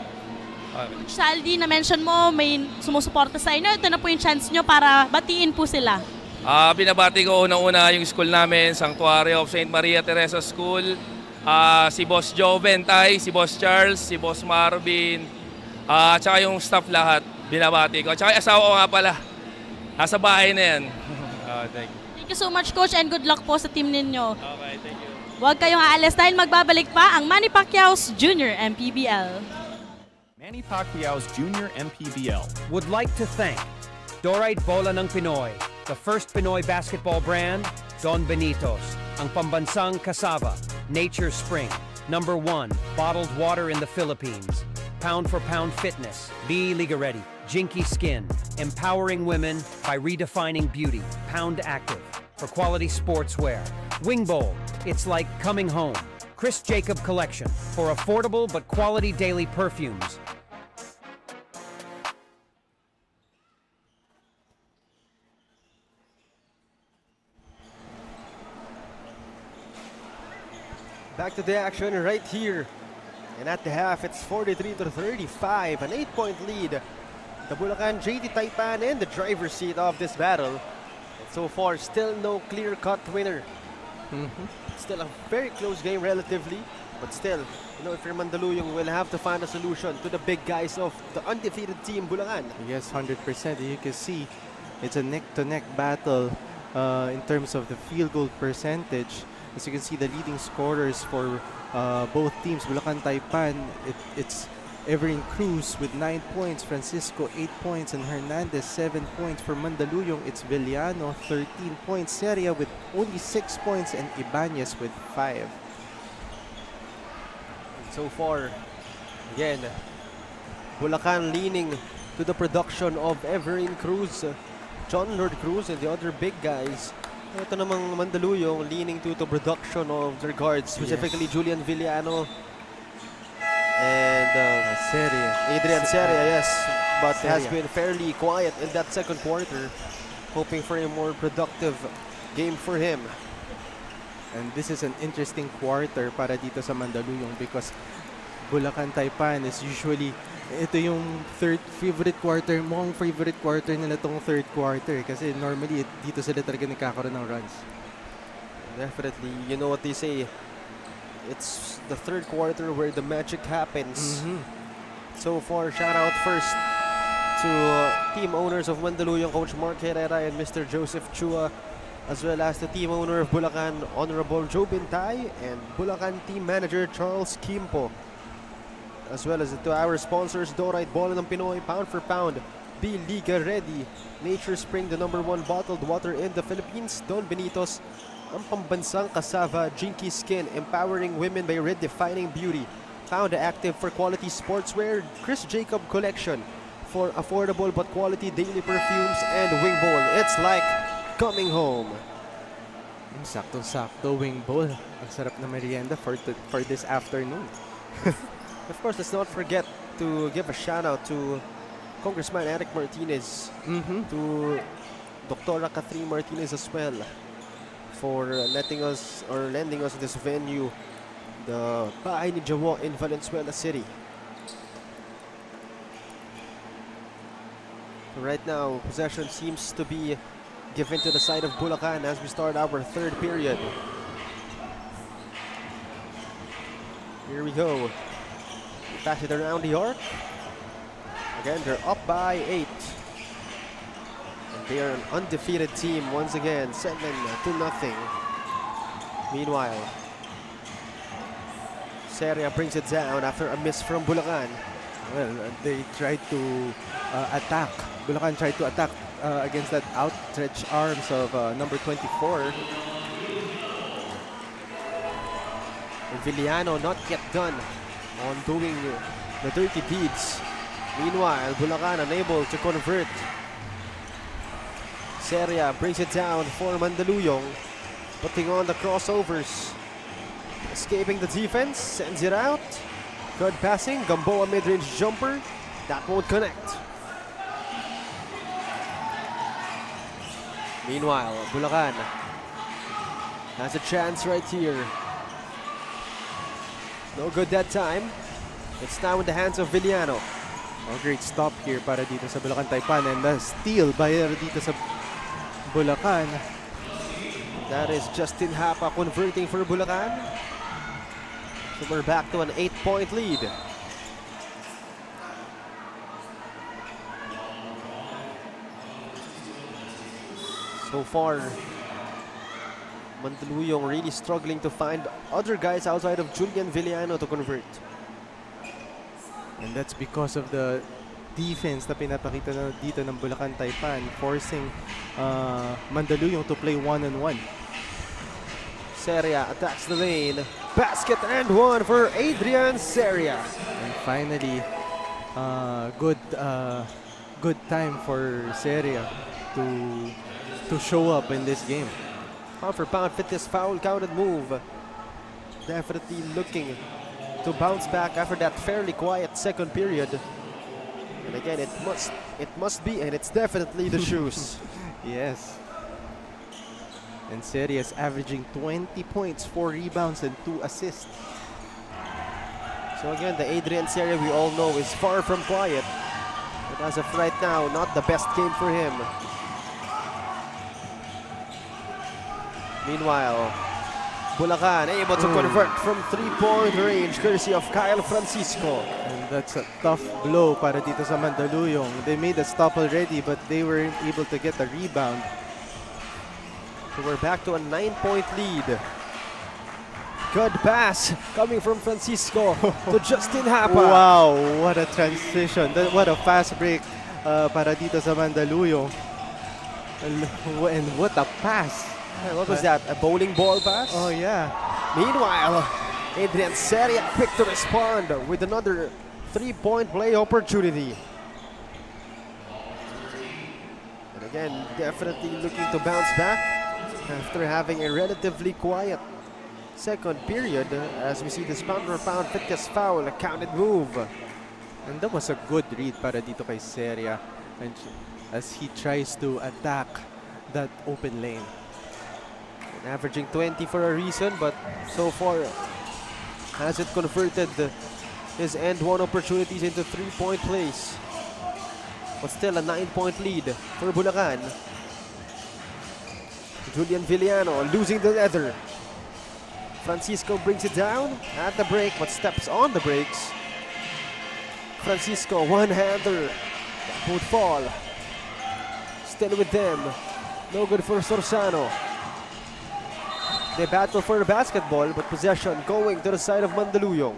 Coach Saldi, na-mention mo may sumusuporta sa inyo. Ito na po yung chance nyo para batiin po sila. Binabati ko unang-una yung school namin, Sanctuary of St. Maria Teresa School, si Boss Joe Bentay, si Boss Charles, si Boss Marvin, at saka yung staff lahat, binabati ko. At saka asawa ko nga pala, nasa bahay na yan. Thank you so much, Coach, and good luck po sa team ninyo. Okay, thank you. Huwag kayong aalis dahil magbabalik pa ang Manny Pacquiao's Junior MPBL. Manny Pacquiao's Junior MPBL would like to thank Dorite Bola ng Pinoy, the first Pinoy basketball brand, Don Benitos, ang pambansang cassava, Nature Spring, #1 bottled water in the Philippines, pound for pound fitness, Be Ligaretti, Jinky Skin, empowering women by redefining beauty, Pound Active, for quality sportswear, Wing Bowl, it's like coming home, Chris Jacob Collection, for affordable but quality daily perfumes, Back to the action right here. And at the half, it's 43-35, an 8-point lead. The Bulacan JT Taipan in the driver's seat of this battle. And so far, still no clear-cut winner. Still a very close game relatively. But still, you know, if you're Mandaluyong, we'll have to find a solution to the big guys of the undefeated team Bulacan. Yes, 100%. You can see it's a neck-to-neck battle in terms of the field goal percentage. As you can see, the leading scorers for both teams, Bulacan Taipan, it's Everin Cruz with 9 points, Francisco 8 points, and Hernandez 7 points. For Mandaluyong, it's Villano 13 points, Seria with only 6 points, and Ibanez with 5. And so far, again, Bulacan leaning to the production of Everin Cruz, John Lord Cruz, and the other big guys. Ito namang Mandaluyong leaning to the production of their guards, specifically Yes. Julian Villano and Adrian Seria. Seria, yes, but has Seria. been fairly quiet in that second quarter, hoping for a more productive game for him. And this is an interesting quarter para dito sa Mandaluyong because Bulacan Taipan is usually ito yung favorite quarter nila tong third quarter kasi normally dito sila talaga nagkakaroon ng runs. Definitely, you know what they say, it's the third quarter where the magic happens. So far, shout out first to team owners of Mandaluyong, Coach Mark Herrera and Mr. Joseph Chua, as well as the team owner of Bulacan, Honorable Joe Bintay, and Bulacan team manager Charles Kimpo, as well as to our sponsors, Dorite Bola ng Pinoy, Pound for Pound, Be Liga Ready, Nature Spring, the #1 bottled water in the Philippines, Don Benitos, ang pambansang kasava, Jinky Skin, empowering women by redefining beauty, Pound Active for quality sportswear, Chris Jacob Collection for affordable but quality daily perfumes, and Wing Bowl. It's like coming home. Saktong-sakto, Wing Bowl. Ang sarap na merienda for this afternoon. Of course, let's not forget to give a shout out to Congressman Eric Martinez, to Dr. Catherine Martinez as well, for letting us or lending us this venue, the Bahay ni Jawo in Valenzuela City. Right now, possession seems to be given to the side of Bulacan as we start our third period. Here we go. We pass it around the arc. Again, they're up by 8. And they are an undefeated team once again, 7-0. Meanwhile, Seria brings it down after a miss from Bulacan. Well, they tried to attack. Bulacan tried to attack against that outstretched arms of number 24. Villano not yet done on doing the dirty deeds. Meanwhile, Bulacan unable to convert. Seria brings it down for Mandaluyong, putting on the crossovers. Escaping the defense, sends it out. Good passing, Gamboa mid-range jumper. That won't connect. Meanwhile, Bulacan has a chance right here. No good that time. It's now in the hands of Villano. Oh, great stop here para dito sa Bulacan Taipan, and the steal by dito sa Bulacan. That is Justin Hapa converting for Bulacan. So we're back to an 8-point lead. So far, Mandaluyong really struggling to find other guys outside of Julian Villano to convert. And that's because of the defense na pinapakita na dito ng Bulacan Taipan, forcing Mandaluyong to play one-on-one. Seria attacks the lane. Basket and one for Adrian Seria. And finally, good time for Seria to show up in this game. Pound for pound fitness foul counted move. Definitely looking to bounce back after that fairly quiet second period. And again, it must be, and it's definitely the shoes. Yes. And Seria is averaging 20 points, 4 rebounds, and 2 assists. So again, the Adrian Seria we all know is far from quiet. But as of right now, not the best game for him. Meanwhile, Bulacan able to convert from 3-point range courtesy of Kyle Francisco. And that's a tough blow para dito sa Mandaluyong. They made a stop already, but they weren't able to get a rebound. So we're back to a 9-point lead. Good pass coming from Francisco to Justin Hapa. Wow, what a transition. What a fast break para dito sa Mandaluyong. And what a pass. What was that? A bowling ball pass? Oh, yeah. Meanwhile, Adrian Seria quick to respond with another 3-point play opportunity. And again, definitely looking to bounce back after having a relatively quiet second period as we see this pound-for-pound fitness foul, a counted move. And that was a good read para dito kay Seria, and as he tries to attack that open lane. And averaging 20 for a reason, but so far hasn't converted his end one opportunities into 3-point plays. But still a 9-point lead for Bulacan. Julian Villano losing the leather. Francisco brings it down at the break, but steps on the brakes. Francisco, one-hander. That would fall. Still with them. No good for Sorsano. They battle for the basketball, but possession going to the side of Mandaluyong.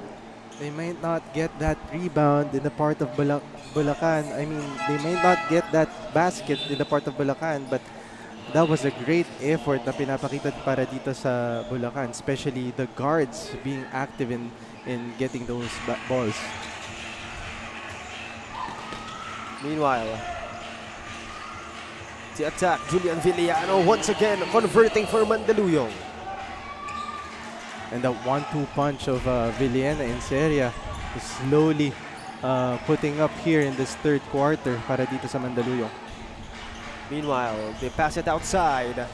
They might not get that rebound in the part of Bulacan. I mean, they might not get that basket in the part of Bulacan, but that was a great effort na pinapakita para dito sa Bulacan, especially the guards being active in getting those balls. Meanwhile, the attack, Julian Villano once again converting for Mandaluyong. And the 1-2 punch of Villena in Seria is slowly putting up here in this third quarter para dito sa Mandaluyong. Meanwhile, they pass it outside,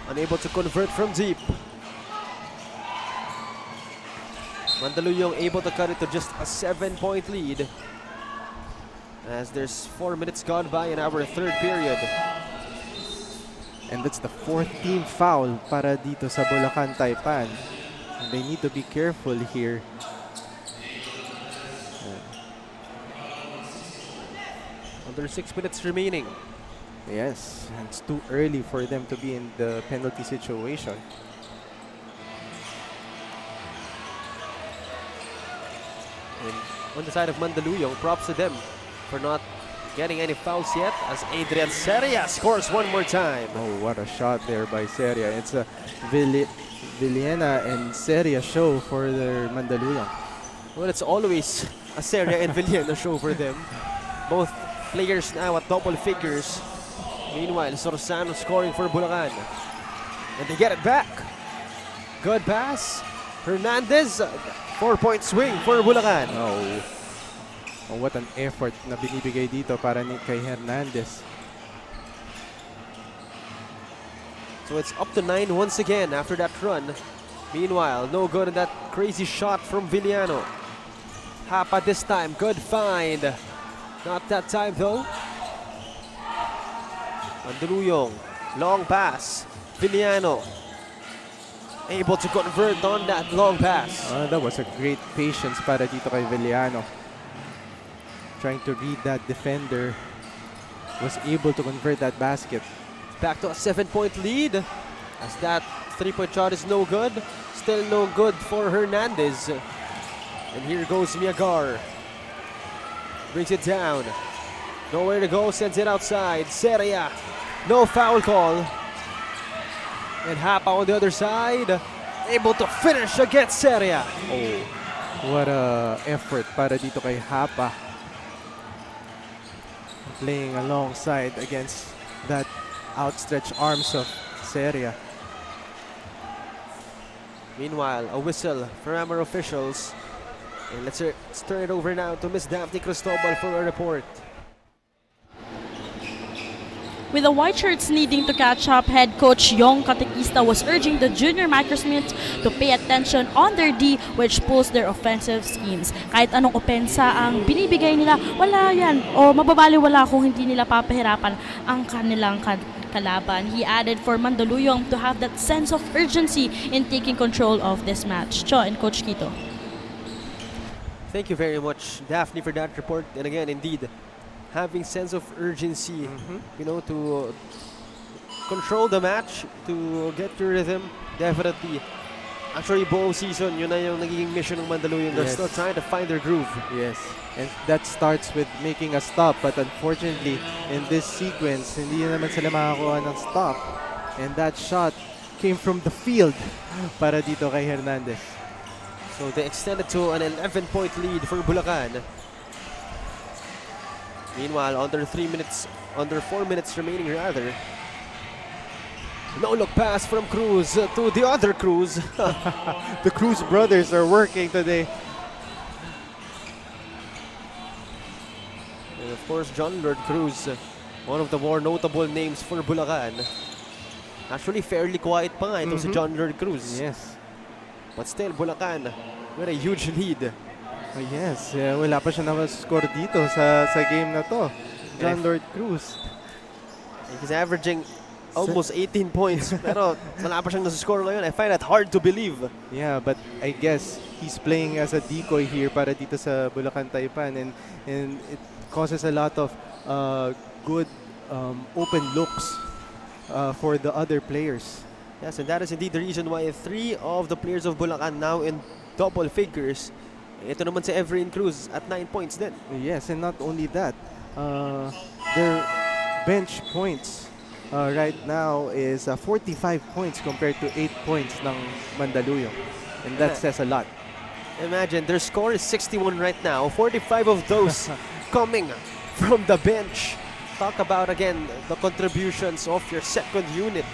unable to convert from deep. Mandaluyong able to cut it to just a 7-point lead, as there's 4 minutes gone by in our third period. And that's the 4th team foul para dito sa Bulacan Taipan. And they need to be careful here. Under 6 minutes remaining. Yes, and it's too early for them to be in the penalty situation. And on the side of Mandaluyong, props to them for not getting any fouls yet, as Adrian Seria scores one more time. Oh, what a shot there by Seria. It's a Villena and Seria show for their Mandaluyong. Well, it's always a Seria and Villena show for them. Both players now at double figures. Meanwhile, Sorsano scoring for Bulacan. And they get it back. Good pass. Hernandez, 4-point swing for Bulacan. Oh, what an effort na binibigay dito para kay Hernandez. So it's up to 9 once again after that run. Meanwhile, no good in that crazy shot from Villano. Hapa this time, good find. Not that time though. Mandaluyong, long pass. Villano able to convert on that long pass. That was a great patience para dito kay Villano. Trying to read that defender. Was able to convert that basket. Back to a 7-point lead, as that 3-point shot is no good. Still no good for Hernandez. And here goes Miagar. Brings it down. Nowhere to go, sends it outside. Seria, no foul call. And Hapa on the other side, able to finish against Seria. Oh, what a effort para dito kay Hapa. Playing alongside against that outstretched arms of Seria. Meanwhile, a whistle from our officials. And let's turn it over now to Miss Daphne Cristobal for a report. With the White Shirts needing to catch up, head coach Yong Katekista was urging the junior Microsmiths to pay attention on their D, which pulls their offensive schemes. Kahit anong opensa ang binibigay nila, wala yan o mababaliwala kung hindi nila papahirapan ang kanilang kalaban. He added for Mandaluyong to have that sense of urgency in taking control of this match. Cho and Coach Quito. Thank you very much, Daphne, for that report. And again, indeed, having sense of urgency, you know, to control the match, to get your rhythm, definitely. Actually, buong season, yun na yung nagiging mission ng Mandaluyong. They're still trying to find their groove. Yes, and that starts with making a stop. But unfortunately, in this sequence, hindi naman sila makakuha ng stop. And that shot came from the field para dito kay Hernandez. So they extended to an 11-point lead for Bulacan. Meanwhile, under 4 minutes remaining rather. No look pass from Cruz to the other Cruz. The Cruz brothers are working today. And of course, John Lord Cruz, one of the more notable names for Bulacan. Actually, fairly quiet pa nga itong si John Lord Cruz. Yes. But still, Bulacan with a huge lead. Oh, yes, wala pa siya na-score dito sa game na to. John Lord Cruz. He's averaging almost 18 points. Pero wala pa siyang nasa-score ngayon. I find that hard to believe. Yeah, but I guess he's playing as a decoy here para dito sa Bulacan Taipan, and it causes a lot of good open looks for the other players. Yes, and that is indeed the reason why 3 of the players of Bulacan now in double figures. Ito naman si Everin Cruz at 9 points din. Yes, and not only that, their bench points right now is 45 points compared to 8 points ng Mandaluyong. And that says a lot. Imagine, their score is 61 right now. 45 of those coming from the bench. Talk about, again, the contributions of your second unit.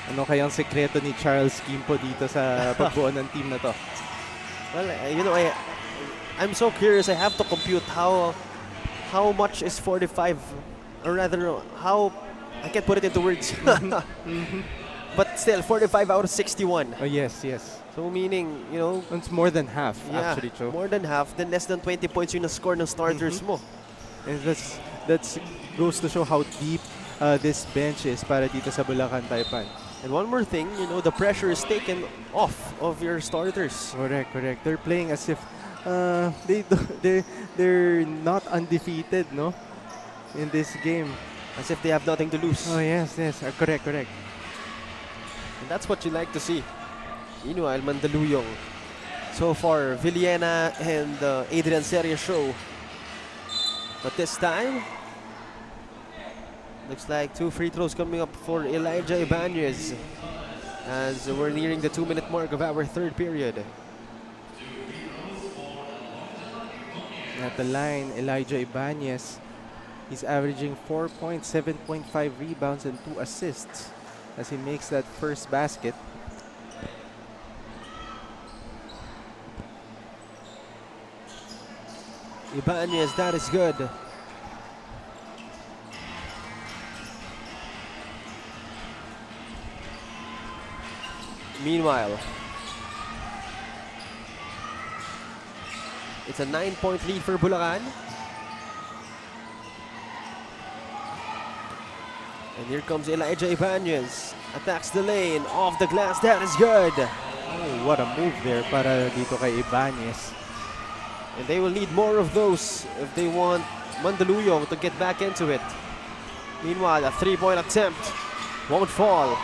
Ano kayang sekreto ni Charles Kimpo dito sa pagbuo ng team na to? Well, you know, I'm so curious. I have to compute how much is 45, or rather, how I can't put it into words. But still, 45 out of 61. Oh, yes, yes. So meaning, you know, It's more than half, yeah, actually, Cho. more than half. Then less than 20 points yung na-score ng starters mo. And that's goes to show how deep this bench is para dito sa Bulacan Taipan. And one more thing, you know, the pressure is taken off of your starters. Correct. They're playing as if they're not undefeated, no? In this game. As if they have nothing to lose. Oh, yes. Correct. And that's what you like to see. Meanwhile, Mandaluyong. So far, Villena and Adrian Seria show. But this time, looks like 2 free throws coming up for Elijah Ibanez as we're nearing the 2-minute mark of our third period. At the line, Elijah Ibanez, he's averaging 4 points, 7.5 rebounds, and 2 assists as he makes that first basket. Ibanez, that is good. Meanwhile, it's a 9-point lead for Bulacan. And here comes Elijah Ibanez. Attacks the lane, off the glass, that is good. Oh, what a move there para dito kay Ibanez. And they will need more of those if they want Mandaluyong to get back into it. Meanwhile, a 3-point attempt won't fall.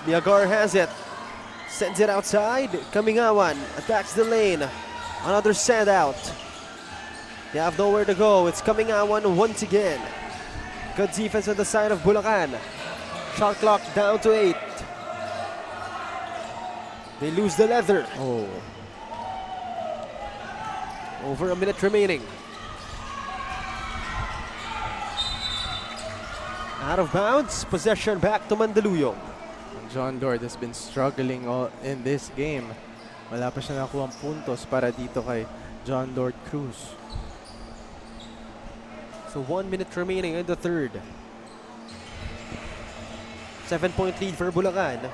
Miagar has it. Sends it outside. Kamingawan attacks the lane. Another send out. They have nowhere to go. It's Kamingawan once again. Good defense on the side of Bulacan. Shot clock down to 8. They lose the leather. Oh, Over a minute remaining. Out of bounds. Possession back to Mandaluyong. John Lord has been struggling in this game. Wala pa siya nakuha puntos para dito kay John Lord Cruz. So 1 minute remaining in the third. 7-point lead for Bulacan.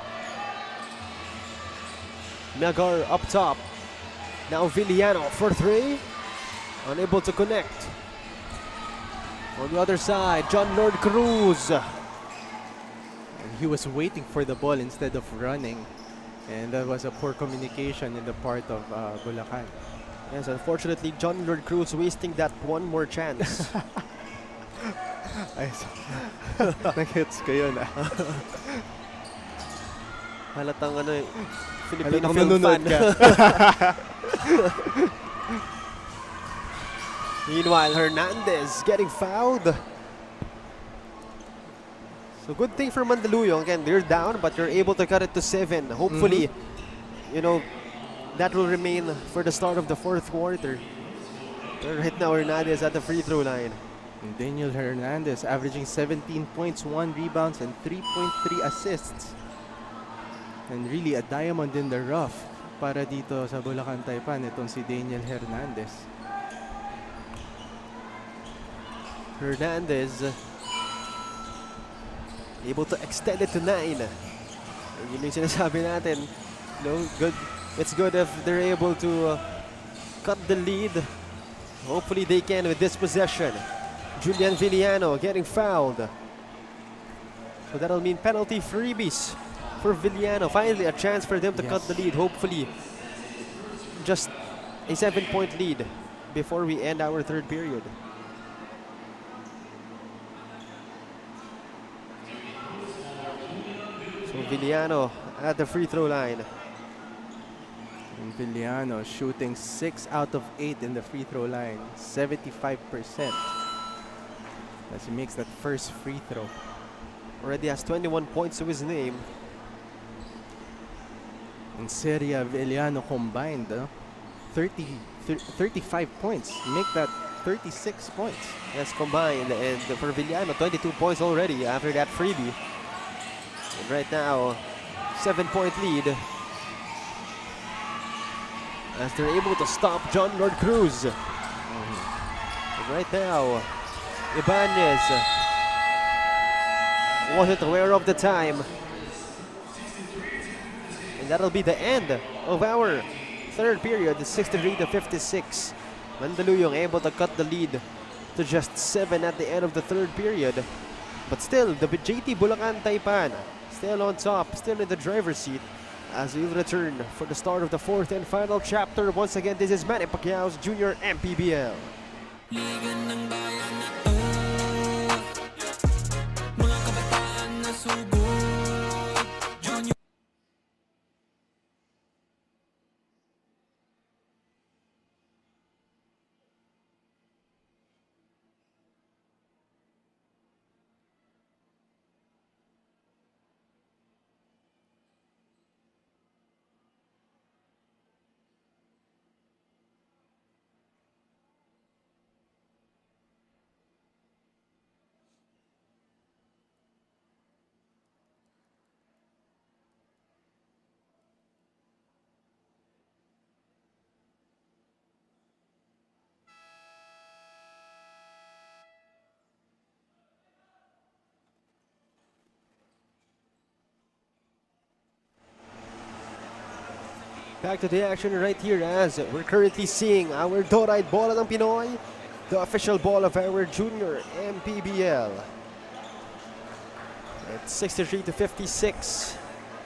Miagar up top. Now Villano for 3. Unable to connect. On the other side, John Lord Cruz. And he was waiting for the ball instead of running. And that was a poor communication in the part of Bulacan. Yes, unfortunately, John Lord Cruz wasting that one more chance. Ay, nag-hits ko yun. Halatang Filipino Halatang film fan. nanonood ka. Meanwhile, Hernandez getting fouled. So good thing for Mandaluyong. Again, they're down, but they're able to cut it to 7. Hopefully, you know, that will remain for the start of the fourth quarter. But right now, Hernandez at the free throw line. And Daniel Hernandez averaging 17 points, 1 rebounds, and 3.3 assists. And really a diamond in the rough para dito sa Bulacan Taipan, itong si Daniel Hernandez. Hernandez able to extend it to 9. And yun yung sinasabi natin, you know, good It's good if they're able to cut the lead. Hopefully they can with this possession. Julian Villano getting fouled. So that'll mean penalty freebies for Villano. Finally a chance for them to cut the lead. Hopefully just a 7-point lead before we end our third period. So Villano at the free throw line. And Villano shooting 6 out of 8 in the free throw line, 75%. As he makes that first free throw. Already has 21 points to his name. And Seria Villano combined, 35 points. Make that 36 points. Yes, combined. And for Villano, 22 points already after that freebie. And right now, 7-point lead. As they're able to stop John Lord Cruz. And right now, Ibanez wasn't aware of the time. And that'll be the end of our third period, 63-56. Mandaluyong able to cut the lead to just 7 at the end of the third period. But still, the JT Bulacan Taipan still on top, still in the driver's seat as we return for the start of the fourth and final chapter. Once again, this is Manny Pacquiao's Junior MPBL. Liga ng bayan na to, mga kabataan na sugod, Junior. Back to the action right here as we're currently seeing our Dorite Bola ng Pinoy, the official ball of our Junior MPBL. It's 63-56.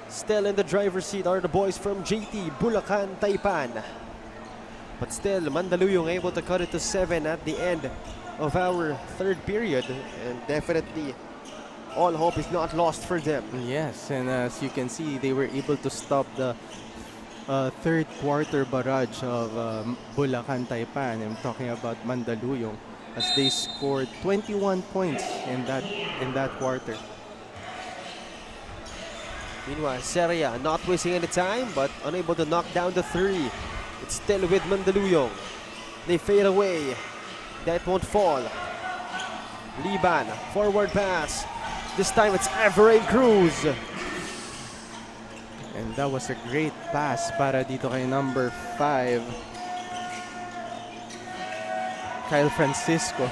Still in the driver's seat are the boys from JT Bulacan Taipan. But still, Mandaluyong able to cut it to 7 at the end of our third period. And definitely, all hope is not lost for them. Yes, and as you can see, they were able to stop the third quarter barrage of Bulacan Taipan. I'm talking about Mandaluyong, as they scored 21 points in that quarter. Meanwhile, Seria not wasting any time but unable to knock down the three. It's still with Mandaluyong. They fade away. That won't fall. Liban, forward pass. This time it's Everett Cruz. And that was a great pass para dito kay number 5, Kyle Francisco.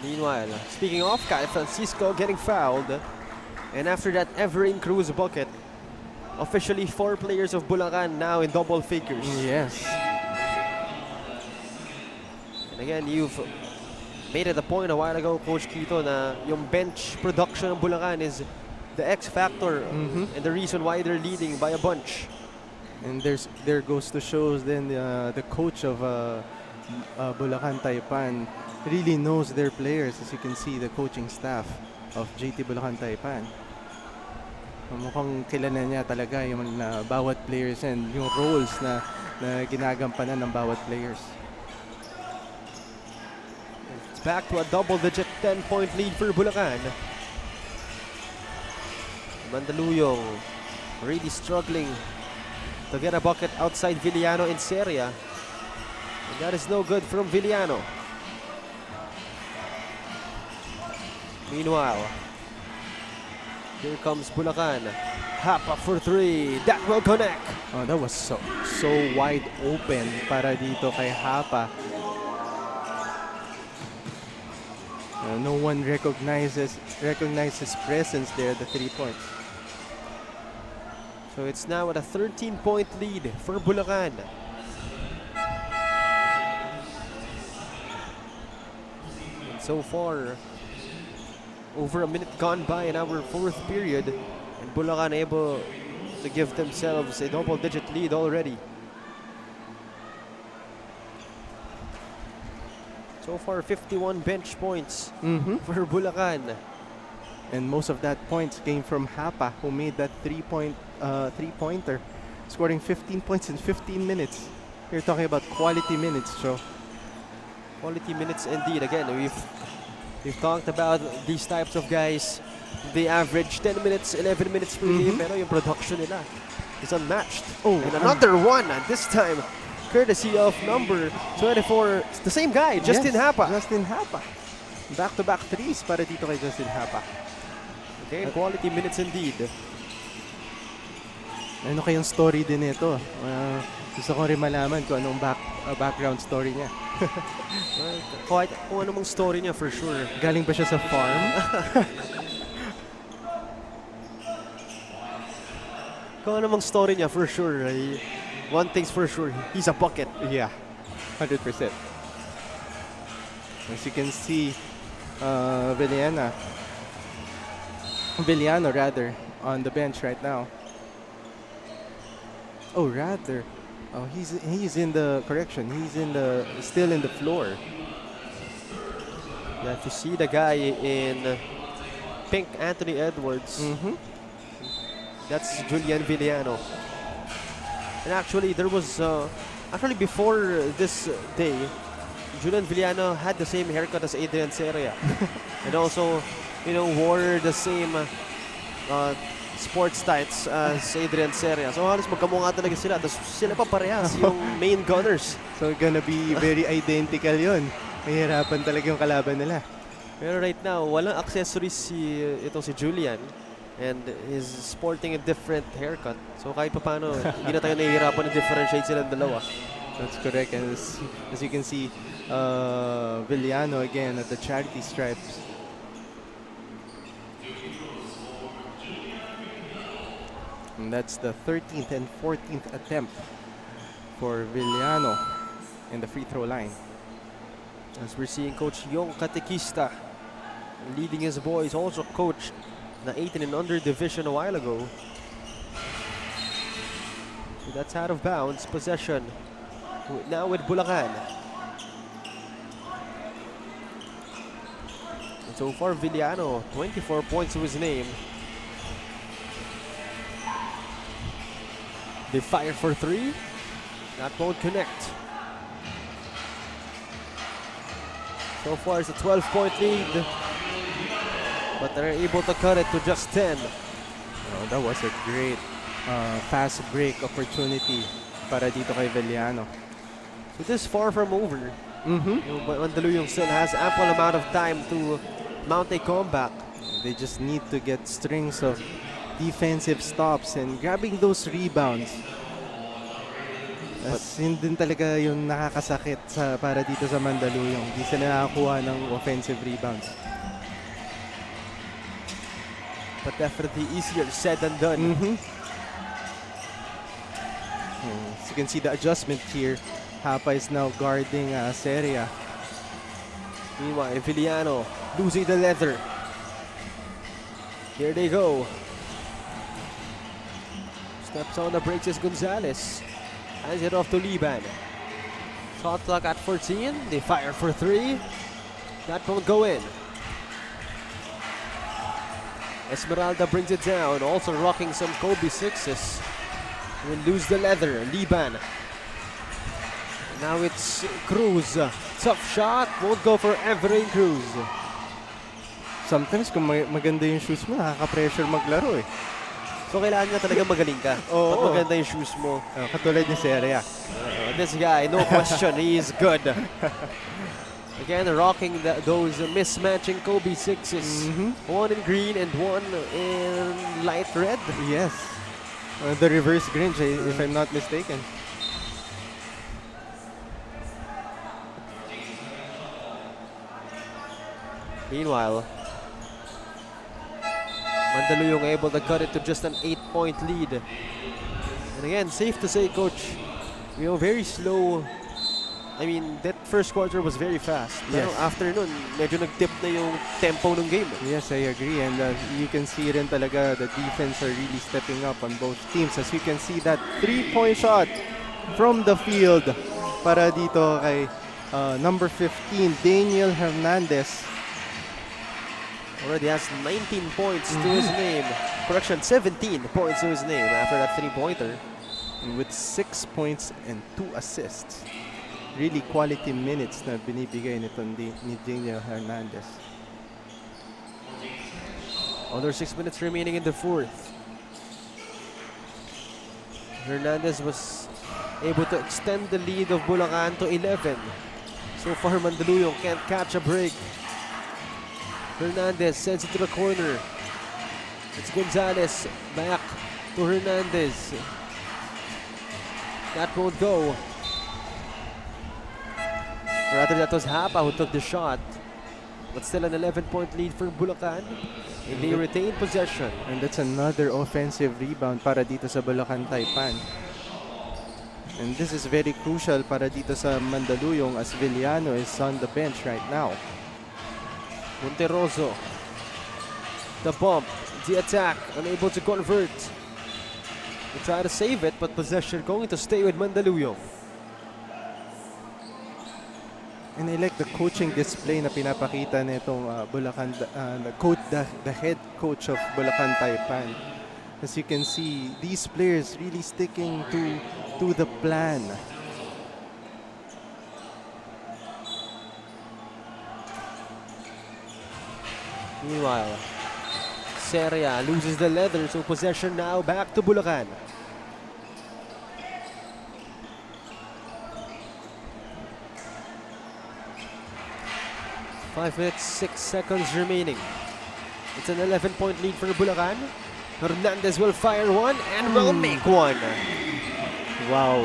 Meanwhile, speaking of, Kyle Francisco getting fouled. And after that Everett Cruz bucket, officially 4 players of Bulacan now in double figures. Yes. And again, you've made it a point a while ago, Coach Quito, na yung bench production ng Bulacan is the X factor and the reason why they're leading by a bunch. And there goes to show then the coach of Bulacan Taipan really knows their players. As you can see, the coaching staff of JT Bulacan Taipan. Mukhang kilala niya talaga yung bawat players and yung roles na ginagampanan ng bawat players. It's back to a double-digit 10-point lead for Bulacan. Mandaluyong really struggling to get a bucket outside Villano and Seria. And that is no good from Villano. Meanwhile, here comes Bulacan. Hapa for 3. That will connect. Oh, that was so wide open para dito kay Hapa. No one recognizes his presence there, the 3 points. So it's now at a 13-point lead for Bulacan. And so far, over a minute gone by in our fourth period, and Bulacan able to give themselves a double-digit lead already. So far, 51 bench points for Bulacan. And most of that points came from Hapa, who made that three-pointer, scoring 15 points in 15 minutes. You're talking about quality minutes, Joe. Quality minutes indeed. Again, we've talked about these types of guys. They average 10 minutes, 11 minutes per game, pero yung production nila is unmatched. Oh, and another one, and this time courtesy of number 24, it's the same guy, Justin Hapa. Justin Hapa. Back-to-back threes para dito kay Justin Hapa. Okay, quality minutes indeed. Ano kayang story din ito? Gusto ko rin malaman kung anong background story niya. Kahit kung ano mong story niya for sure. Galing ba siya sa farm? Kung ano mong story niya for sure. One thing's for sure, he's a bucket. Yeah, 100%. As you can see, Villano rather, on the bench right now. Oh, rather. Oh, he's in the correction. He's still in the floor. Yeah, if you see the guy in pink, Anthony Edwards, that's Julian Villano. And actually, there was before this day, Julian Villano had the same haircut as Adrian Seria, and also, wore the same sports tights as Adrian Seria. So halos magkamukha talaga sila. Tapos sila pa parehas yung main gunners. So gonna be very identical yun. Mahirapan talaga yung kalaban nila. Pero right now, walang accessories itong si Julian. And is sporting a different haircut. So kahit pa paano, hindi na tayo nahihirapan na differentiate silang dalawa. That's correct. And as you can see, Villano again at the charity stripes. And that's the 13th and 14th attempt for Villano in the free throw line. As we're seeing Coach Yong Katekista leading his boys, also coached the 18 and under division a while ago. So that's out of bounds. Possession now with Bulacan. And so far, Villano, 24 points to his name. They fire for three. That won't connect. So far, it's a 12-point lead. But they're able to cut it to just 10. Oh, that was a great fast break opportunity para dito kay Villano. So this far from over. Mandaluyong still has ample amount of time to mount a comeback. They just need to get strings of defensive stops and grabbing those rebounds. Yun din talaga yung nakakasakit para dito sa Mandaluyong. Hindi sila nakakuha ng offensive rebounds. But definitely easier said than done. As you can see the adjustment here. Hapa is now guarding Seria. Meanwhile, Villano losing the leather. Here they go. Steps on the brakes is Gonzalez. Hands it off to Liban. Shot clock at 14. They fire for three. That won't go in. Esmeralda brings it down, also rocking some Kobe sixes. Will lose the leather. Liban. Now it's Cruz. Tough shot. Won't go for Everett Cruz. Sometimes kung maganda yung shoes mo, nakaka-pressure maglaro eh. So kailangan nga talaga magaling ka. Oo. Pag maganda yung shoes mo. Katulad ni Seria. This guy, no question, he is good. Again, rocking those mismatching Kobe sixes. One in green and one in light red. Yes. The reverse Grinch, if I'm not mistaken. Meanwhile, Mandaluyong able to cut it to just an 8-point lead. And again, safe to say, Coach, very slow. I mean, that first quarter was very fast. Pero Yes. after nun, medyo nag-tip na yung tempo ng game. Yes, I agree. And you can see rin talaga the defense are really stepping up on both teams. As you can see that 3-point shot from the field para dito kay number 15, Daniel Hernandez. Already has 19 points to his name. Correction, 17 points to his name after that 3-pointer. With 6 points and 2 assists. Really quality minutes na binibigay ni Daniel Hernandez. Under 6 minutes remaining in the fourth. Hernandez was able to extend the lead of Bulacan to 11. So far, Mandaluyong can't catch a break. Hernandez sends it to the corner. It's Gonzalez back to Hernandez. That won't go. Rather, that was Hapa who took the shot. But still an 11-point lead for Bulacan. And they retain possession. And that's another offensive rebound para dito sa Bulacan Taipan. And this is very crucial para dito sa Mandaluyong as Villano is on the bench right now. Monteroso. The bump. The attack. Unable to convert. They try to save it, but possession going to stay with Mandaluyong. And I like the coaching display na pinapakita nitong Bulacan, the head coach of Bulacan Taipan. As you can see, these players really sticking to the plan. Meanwhile, Seria loses the leather, so possession now back to Bulacan. Five minutes, 6 seconds remaining. It's an 11-point lead for Bulacan. Hernandez will fire one and will make one. Wow.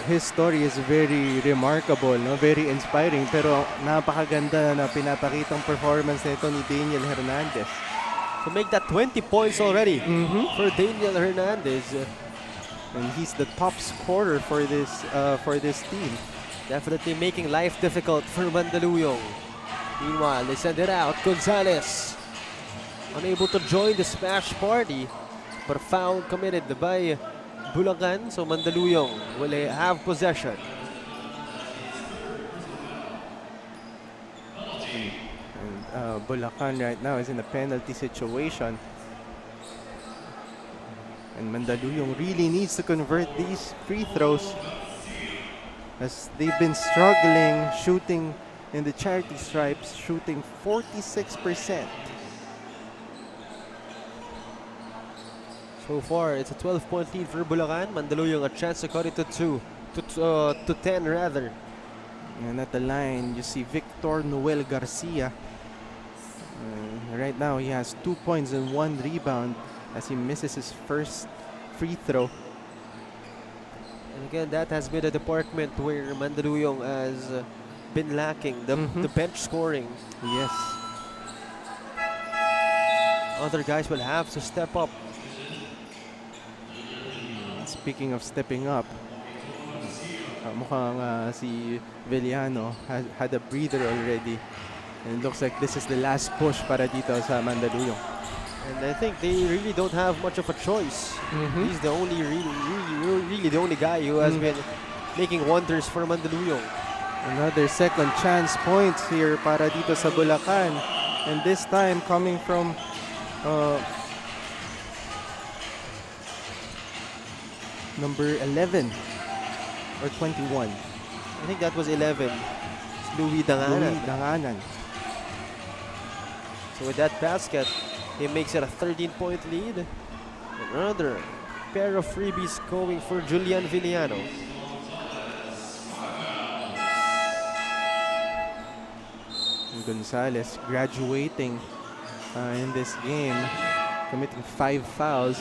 His story is very remarkable, no? Very inspiring, pero napakaganda na pinapakitang performance nito ni Daniel Hernandez. To make that 20 points already for Daniel Hernandez. And he's the top scorer for this team. Definitely making life difficult for Mandaluyong. Meanwhile, they send it out. Gonzalez unable to join the smash party, but foul committed by Bulacan, so Mandaluyong will have possession. And Bulacan right now is in a penalty situation. And Mandaluyong really needs to convert these free throws as they've been struggling shooting in the charity stripes, shooting 46%. So far, it's a 12-point lead for Bulacan. Mandaluyong a chance to cut it to 10 rather. And at the line, you see Victor Noel Garcia. Right now, he has 2 points and 1 rebound as he misses his first free throw. And again, that has been a department where Mandaluyong has been lacking, the bench scoring. Yes. Other guys will have to step up. Speaking of stepping up, mukhang si Villano had a breather already. And it looks like this is the last push para dito sa Mandaluyong. And I think they really don't have much of a choice. He's the only really the only guy who has been making wonders for Mandaluyong. Another second chance points here para dito sa Bulacan. And this time coming from number 11 or 21. I think that was 11. It's Louis Danganan. Louis Danganan. So with that basket, he makes it a 13-point lead. Another pair of freebies going for Julian Villano. Gonzalez graduating in this game, committing 5 fouls.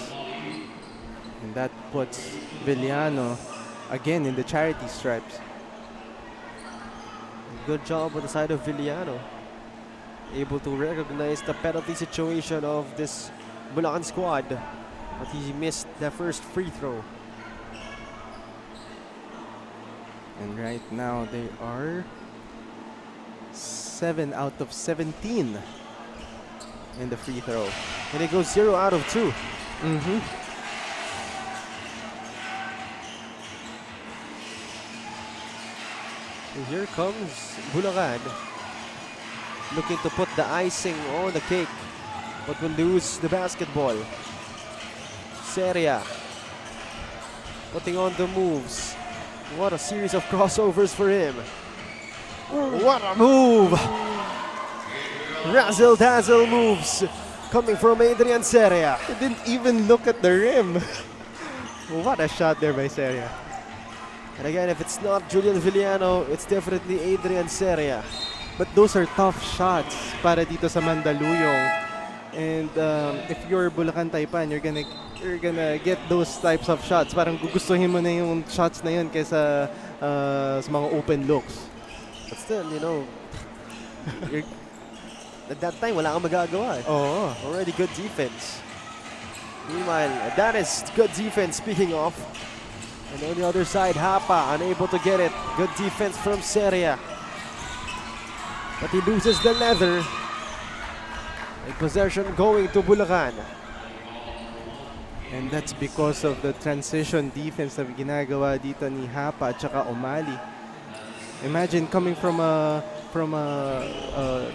And that puts Villano again in the charity stripes. Good job on the side of Villano. able to recognize the penalty situation of this Bulacan squad, but he missed the first free throw. And right now they are 7 out of 17 in the free throw. And it goes 0 out of 2. And here comes Bulacan, looking to put the icing on the cake, but will lose the basketball. Seria putting on the moves. What a series of crossovers for him. What a move! Razzle dazzle moves coming from Adrian Seria. He didn't even look at the rim. What a shot there by Seria. And again, if it's not Julian Villano, it's definitely Adrian Seria. But those are tough shots para dito sa Mandaluyong. And if you're Bulacan Taipan, you're gonna get those types of shots. Parang gugustuhin mo na yung shots na yun kaysa sa mga open looks. But still, you know, at that time, wala kang magagawa. Oo. Already good defense. Meanwhile, that is good defense, speaking of. And on the other side, Hapa, unable to get it. Good defense from Seria. But he loses the leather. And possession going to Bulacan. And that's because of the transition defense na ginagawa dito ni Hapa at saka Omali. Imagine coming from a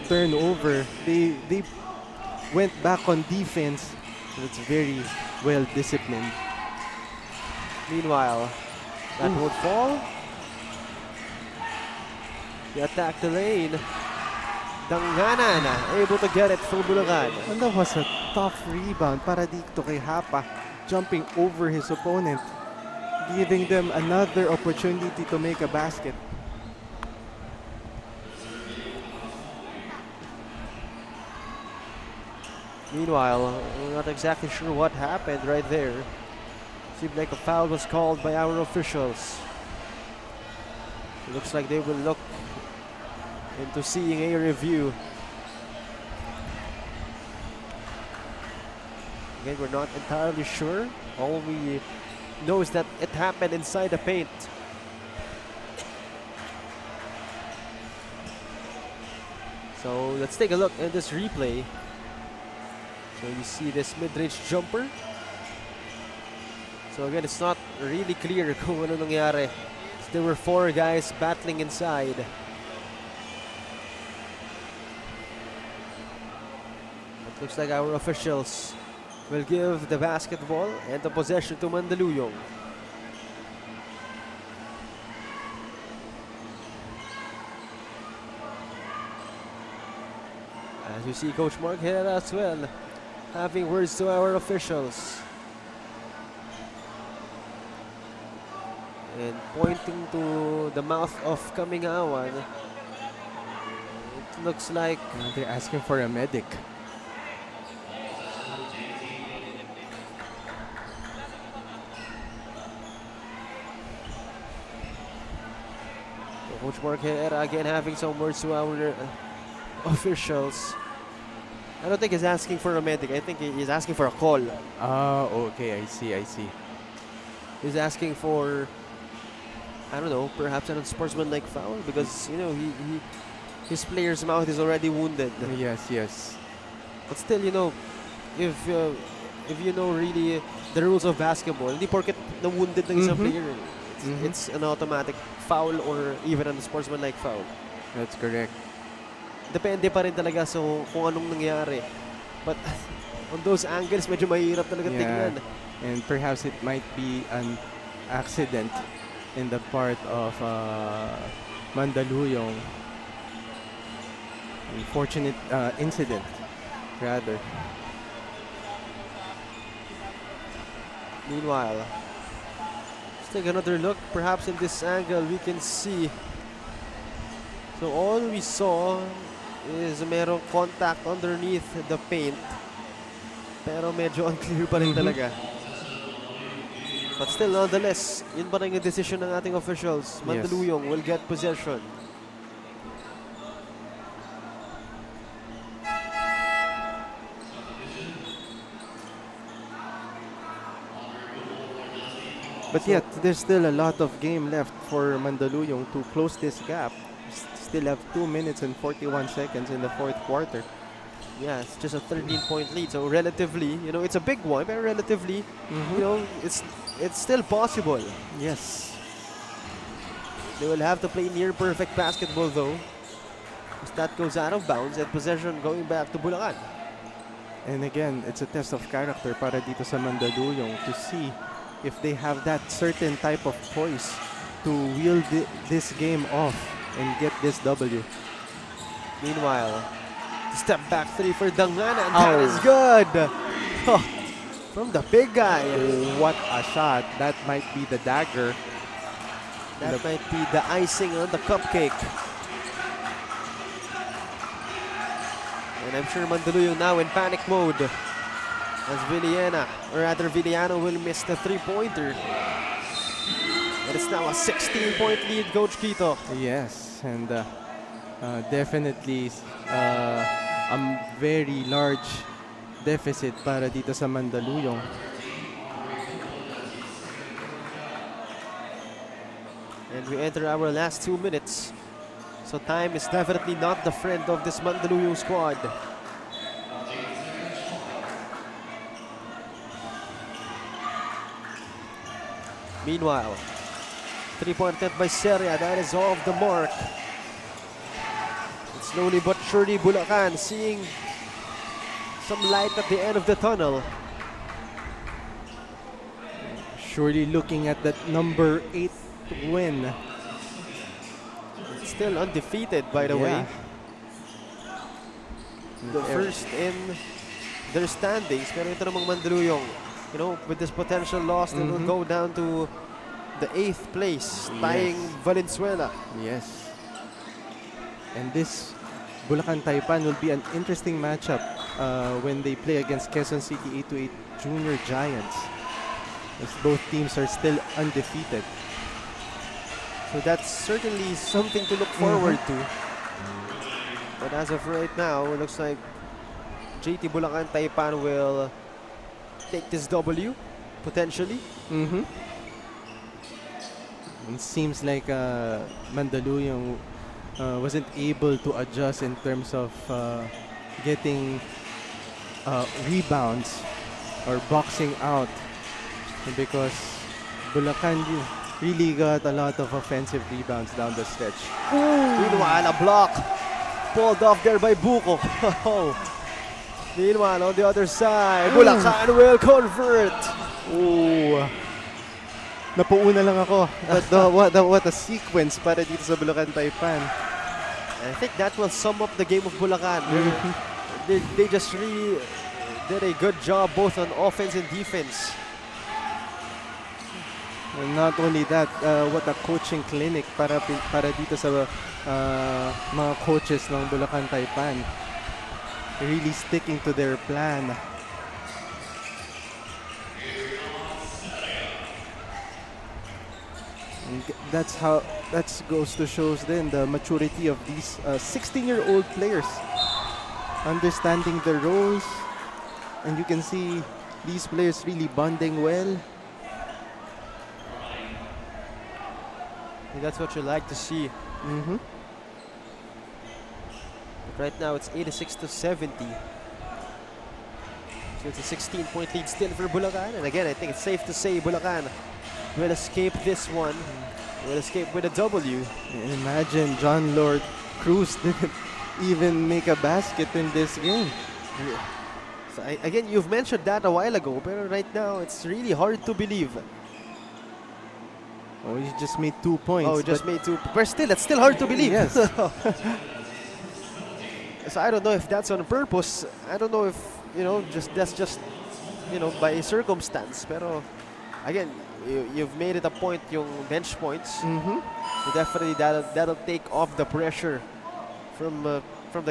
turnover, they went back on defense. That's very well disciplined. Meanwhile, that would fall. The attack the lane. Danganan able to get it from Bulacan. And that was a tough rebound para dito kay Hapa, jumping over his opponent, giving them another opportunity to make a basket. Meanwhile, we're not exactly sure what happened right there. Seemed like a foul was called by our officials. It looks like they will look into seeing a review. Again, we're not entirely sure. All we know is that it happened inside the paint. So let's take a look at this replay. So you see this mid-range jumper. So again, it's not really clear kung ano nangyari. There were 4 guys battling inside. It looks like our officials will give the basketball and the possession to Mandaluyong. As you see Coach Mark Herrera as well, having words to our officials. And pointing to the mouth of Kamingawan. It looks like They're asking for a medic. Coach Mark Herrera again having some words to our officials. I don't think he's asking for a medic. I think he's asking for a call. Ah, okay. I see. He's asking for, I don't know, perhaps an unsportsmanlike foul because you know his player's mouth is already wounded. Yes. But still, you know, if you know really the rules of basketball, hindi porket na wounded ng isang player, it's an automatic foul or even an unsportsmanlike foul. That's correct. Depende pa rin talaga sa kung anong nangyari. But on those angles, medyo mahirap talaga tignan. And perhaps it might be an accident in the part of Mandaluyong. Unfortunate incident, rather. Meanwhile, let's take another look. Perhaps in this angle, we can see. So all we saw is merong contact underneath the paint. Pero medyo unclear pa rin talaga. But still, nonetheless, yun pa rin yung decision ng ating officials. Mandaluyong will get possession. But So- yet, there's still a lot of game left for Mandaluyong to close this gap. Still have 2 minutes and 41 seconds in the fourth quarter. Yeah, it's just a 13-point lead. So relatively, it's a big one, but relatively, it's still possible. Yes. They will have to play near perfect basketball though. If that goes out of bounds and possession going back to Bulacan. And again, it's a test of character para dito sa Mandaluyong to see if they have that certain type of poise to wield this game off and get this W. Meanwhile, step back three for Dangana, and that Ow. is good. Oh, from the big guy. What a shot. That might be the dagger. That might be the icing on the cupcake. And I'm sure Mandaluyong now in panic mode as Villano will miss the three-pointer. And it's now a 16-point lead, Coach Quito. Yes, and definitely a very large deficit para dito sa Mandaluyong. And we enter our last 2 minutes. So time is definitely not the friend of this Mandaluyong squad. Meanwhile, three-point attempt by Seria. That is off the mark. And slowly but surely, Bulacan seeing some light at the end of the tunnel. Surely looking at that number 8 win. It's still undefeated, by the way. The first in their standings. Pero ito namang Mandaluyong, with this potential loss, they will go down to the 8th place, tying Valenzuela. Yes. And this Bulacan Taipan will be an interesting matchup when they play against Quezon City 8-8 Junior Giants, as both teams are still undefeated. So that's certainly something to look forward to. But as of right now, it looks like JT Bulacan Taipan will take this W, potentially. It seems like Mandaluyong wasn't able to adjust in terms of getting rebounds or boxing out, because Bulacan really got a lot of offensive rebounds down the stretch. Meanwhile, a block pulled off there by Buko. Meanwhile, on the other side, Bulacan will convert. Oh, napuuna lang ako. But what a sequence para dito sa Bulacan Taipan. And I think that will sum up the game of Bulacan. They just really did a good job both on offense and defense. And not only that, what a coaching clinic para dito sa mga coaches ng Bulacan Taipan. Really sticking to their plan. And that goes to shows then the maturity of these 16-year-old players, understanding their roles, and you can see these players really bonding well. And that's what you like to see. But right now it's 86-70. So it's a 16-point lead still for Bulacan. And again, I think it's safe to say Bulacan will escape this one. Will escape with a W. And imagine John Lord Cruz didn't even make a basket in this game. So again, you've mentioned that a while ago, but right now it's really hard to believe. Oh, he just made 2 points. Oh, just made 2. But still, it's still hard to believe. Yes. So I don't know if that's on purpose. I don't know if, that's just, by circumstance. Pero again, you've made it a point yung bench points. So definitely that'll take off the pressure from the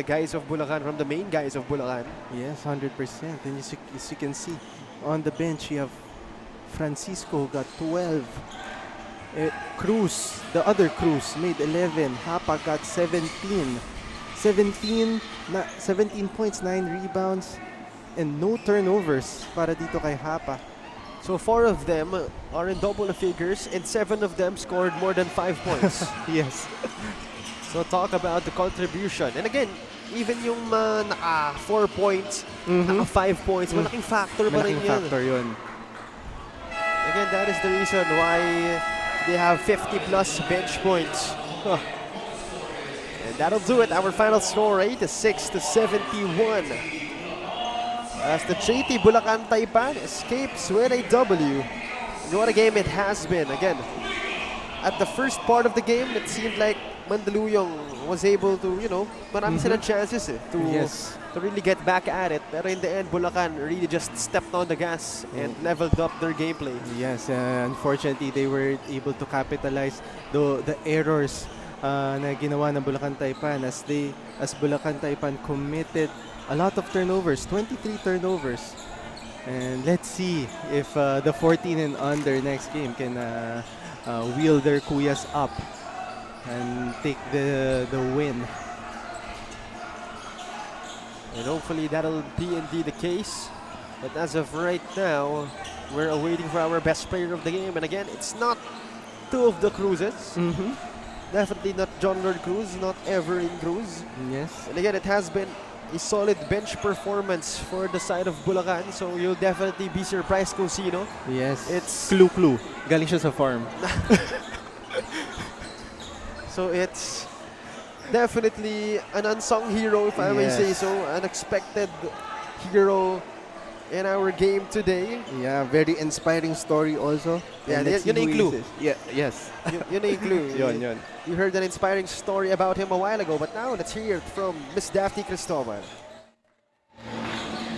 guys of Bulacan, from the main guys of Bulacan. Yes, 100%. And as you can see, on the bench, you have Francisco got 12. Cruz, the other Cruz, made 11. Hapa got 17. 17 points, 9 rebounds, and no turnovers para dito kay Hapa. So 4 of them are in double figures and 7 of them scored more than 5 points. Yes. So talk about the contribution. And again, even yung naka 4 points, naka 5 points, malaking factor pa rin Malaking yun. factor yun. Again, that is the reason why they have 50 plus bench points. Huh. And that'll do it. Our final score rate is 6-71. As the JT Bulacan Taipan escapes with a W. And what a game it has been. Again, at the first part of the game, it seemed like Mandaluyong was able to, marami silang chances to really get back at it. Pero in the end, Bulacan really just stepped on the gas and leveled up their gameplay. Yes, unfortunately, they were able to capitalize the errors na ginawa ng Bulacan Taipan as Bulacan Taipan committed a lot of turnovers, 23 turnovers. And let's see if the 14 and under next game can wheel their kuyas up and take the win. And hopefully that'll be indeed the case. But as of right now, we're awaiting for our best player of the game. And again, it's not 2 of the Cruzes. Definitely not John Lord Cruz, not Everin Cruz. Yes. And again, it has been a solid bench performance for the side of Bulacan. So you'll definitely be surprised kung sino. Yes. It's Clue. Galing siya sa farm. So it's definitely an unsung hero, if I may say so. Unexpected hero in our game today. Yeah, very inspiring story also. Yeah, And let's yun see yung who clue. he is. Yeah, yes. Yun na yung clue. Yun. You heard an inspiring story about him a while ago, but now let's hear it from Miss Daphne Cristobal.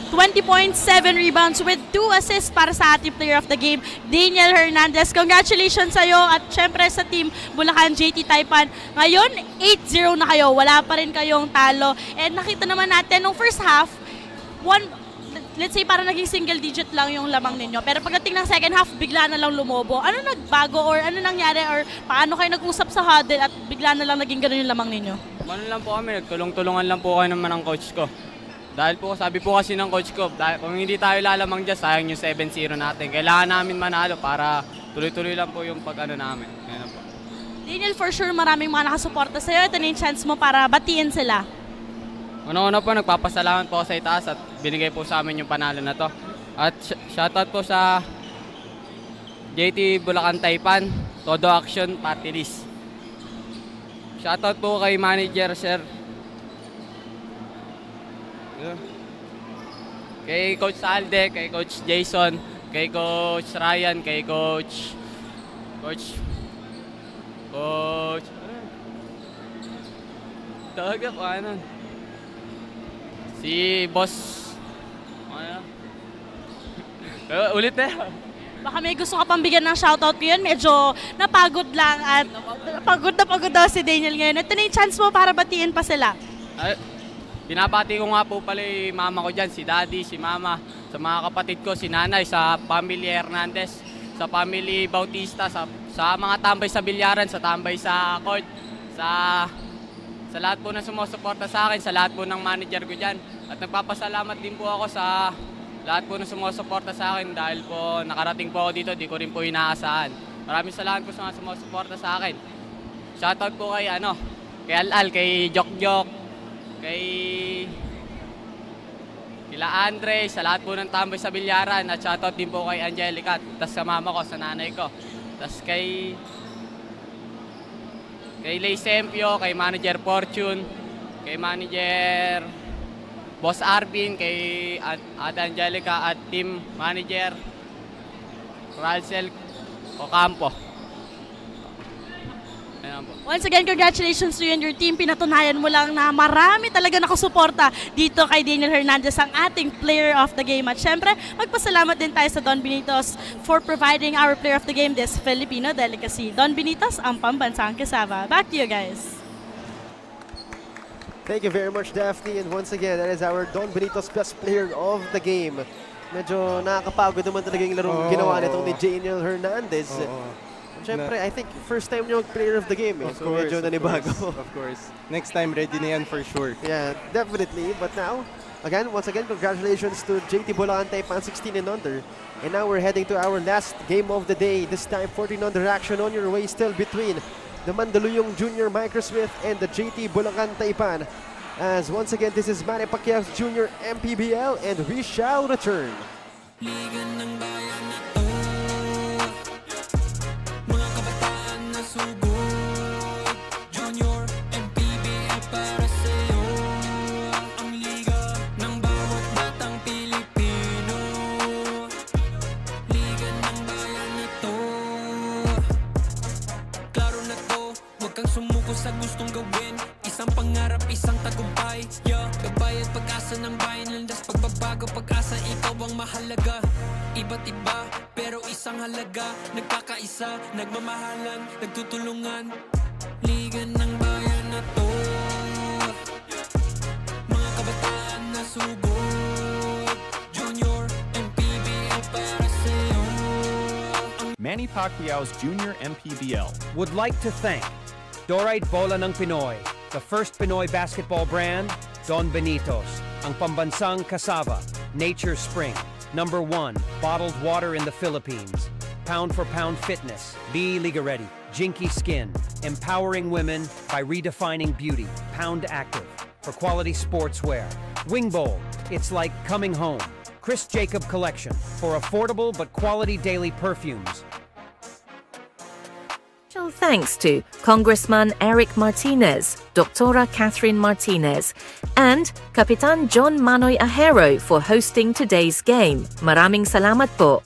20 points, 7 rebounds with 2 assists para sa ating player of the game, Daniel Hernandez. Congratulations sa'yo at syempre sa team Bulacan JT Taipan. Ngayon, 8-0 na kayo. Wala pa rin kayong talo. And nakita naman natin nung first half, let's say parang naging single digit lang yung lamang ninyo. Pero pagdating ng second half, bigla na lang lumobo. Ano nagbago or ano nangyari or paano kayo nag-usap sa huddle at bigla na lang naging ganun yung lamang ninyo? Ano lang po kami, nagtulong-tulungan lang po kayo naman ng coach ko. Dahil po, sabi po kasi ng coach ko, kung hindi tayo lalamang dyan, sayang yung 7-0 natin. Kailangan namin manalo para tuloy-tuloy lang po yung pag-ano namin. Ganun po. Daniel, for sure maraming mga nakasuporta sa'yo. Ito na yung chance mo para batiin sila. Una-una po, nagpapasalamat po sa itaas at binigay po sa amin yung panalo na to. At shoutout po sa JT Bulacan Taipan, Todo Action Party List. Shoutout po kay Manager Sir. Kay Coach Salde, kay Coach Jason, kay Coach Ryan, kay Coach tawag ako, si Boss, ulit na. Baka may gusto ka pang bigyan ng shoutout ko yun. Medyo napagod lang at napagod daw si Daniel ngayon. Ito na yung chance mo para batiin pa sila. Binabati ko nga po pala yung mama ko dyan, si Daddy, si Mama, sa mga kapatid ko, si Nanay, sa family Hernandez, sa family Bautista, sa mga tambay sa bilyaran, sa tambay sa court, sa lahat po na sumusuporta sa akin, sa lahat po ng manager ko dyan. At nagpapasalamat din po ako sa lahat po na sumusuporta sa akin dahil po nakarating po ako dito, di ko rin po inaasahan. Maraming salamat po sa mga sumusuporta sa akin. Shoutout po kay Al-Al, kay Jok, kila Andre, sa lahat po ng tambay sa bilyaran, at shoutout din po kay Angelica, tas sa mama ko, sa nanay ko, tas kay Lay Sempio, kay Manager Fortune, kay Manager Boss Arvin, kay Ate Angelica at Team Manager Ralsel Ocampo. Once again, congratulations to you and your team. Pinatunayan mo lang na marami talaga nakasuporta dito kay Daniel Hernandez, ang ating player of the game. At syempre, magpasalamat din tayo sa Don Benitos for providing our player of the game this Filipino delicacy. Don Benitos, ang pambansang kasava. Back to you guys. Thank you very much, Daphne. And once again, that is our Don Benitos best player of the game. Medyo nakakapagod naman talaga yung larong ginawa nitong ni Daniel Hernandez. Siyempre, I think first time niya mag-player of the game. So medyo nanibago. Of course. Next time, ready na yan for sure. Yeah, definitely. But now, Once again, congratulations to JT Bulacan Taipan 16 and under. And now we're heading to our last game of the day. This time 14 under action on your way still between the Mandaluyong Junior Microsmith and the JT Bulacan Taipan. As once again, this is Manny Pacquiao's Junior MPBL and we shall return. Liga ng bayan na to, mga kabataan na sugod, Junior MPBL para sa'yo. Ang liga ng bawat batang Pilipino, Liga ng bayan na to. Klaro na to, huwag kang sumuko sa gustong gawin. Isang pangarap, isang tagumpay, yeah. Gabay at pag-asa ng bayan, landas pagbabago, pag-asa, ikaw ang mahalaga. Iba't iba, pero isang halaga. Nagkakaisa, nagmamahalan, nagtutulungan. Liga ng bayan na to, mga kabataan na sugod, Junior MPBL para sa'yo. Manny Pacquiao's Junior MPBL would like to thank Dorite Bola ng Pinoy, the first Pinoy basketball brand, Don Benitos, ang pambansang cassava, Nature Spring, #1 bottled water in the Philippines, pound for pound fitness, Be Liga Ready, Jinky Skin, empowering women by redefining beauty, Pound Active, for quality sportswear, Wing Bowl, it's like coming home, Chris Jacob Collection, for affordable but quality daily perfumes. Special thanks to Congressman Eric Martinez, Dr. Catherine Martinez, and Kapitan John Manoy Ahero for hosting today's game. Maraming salamat po.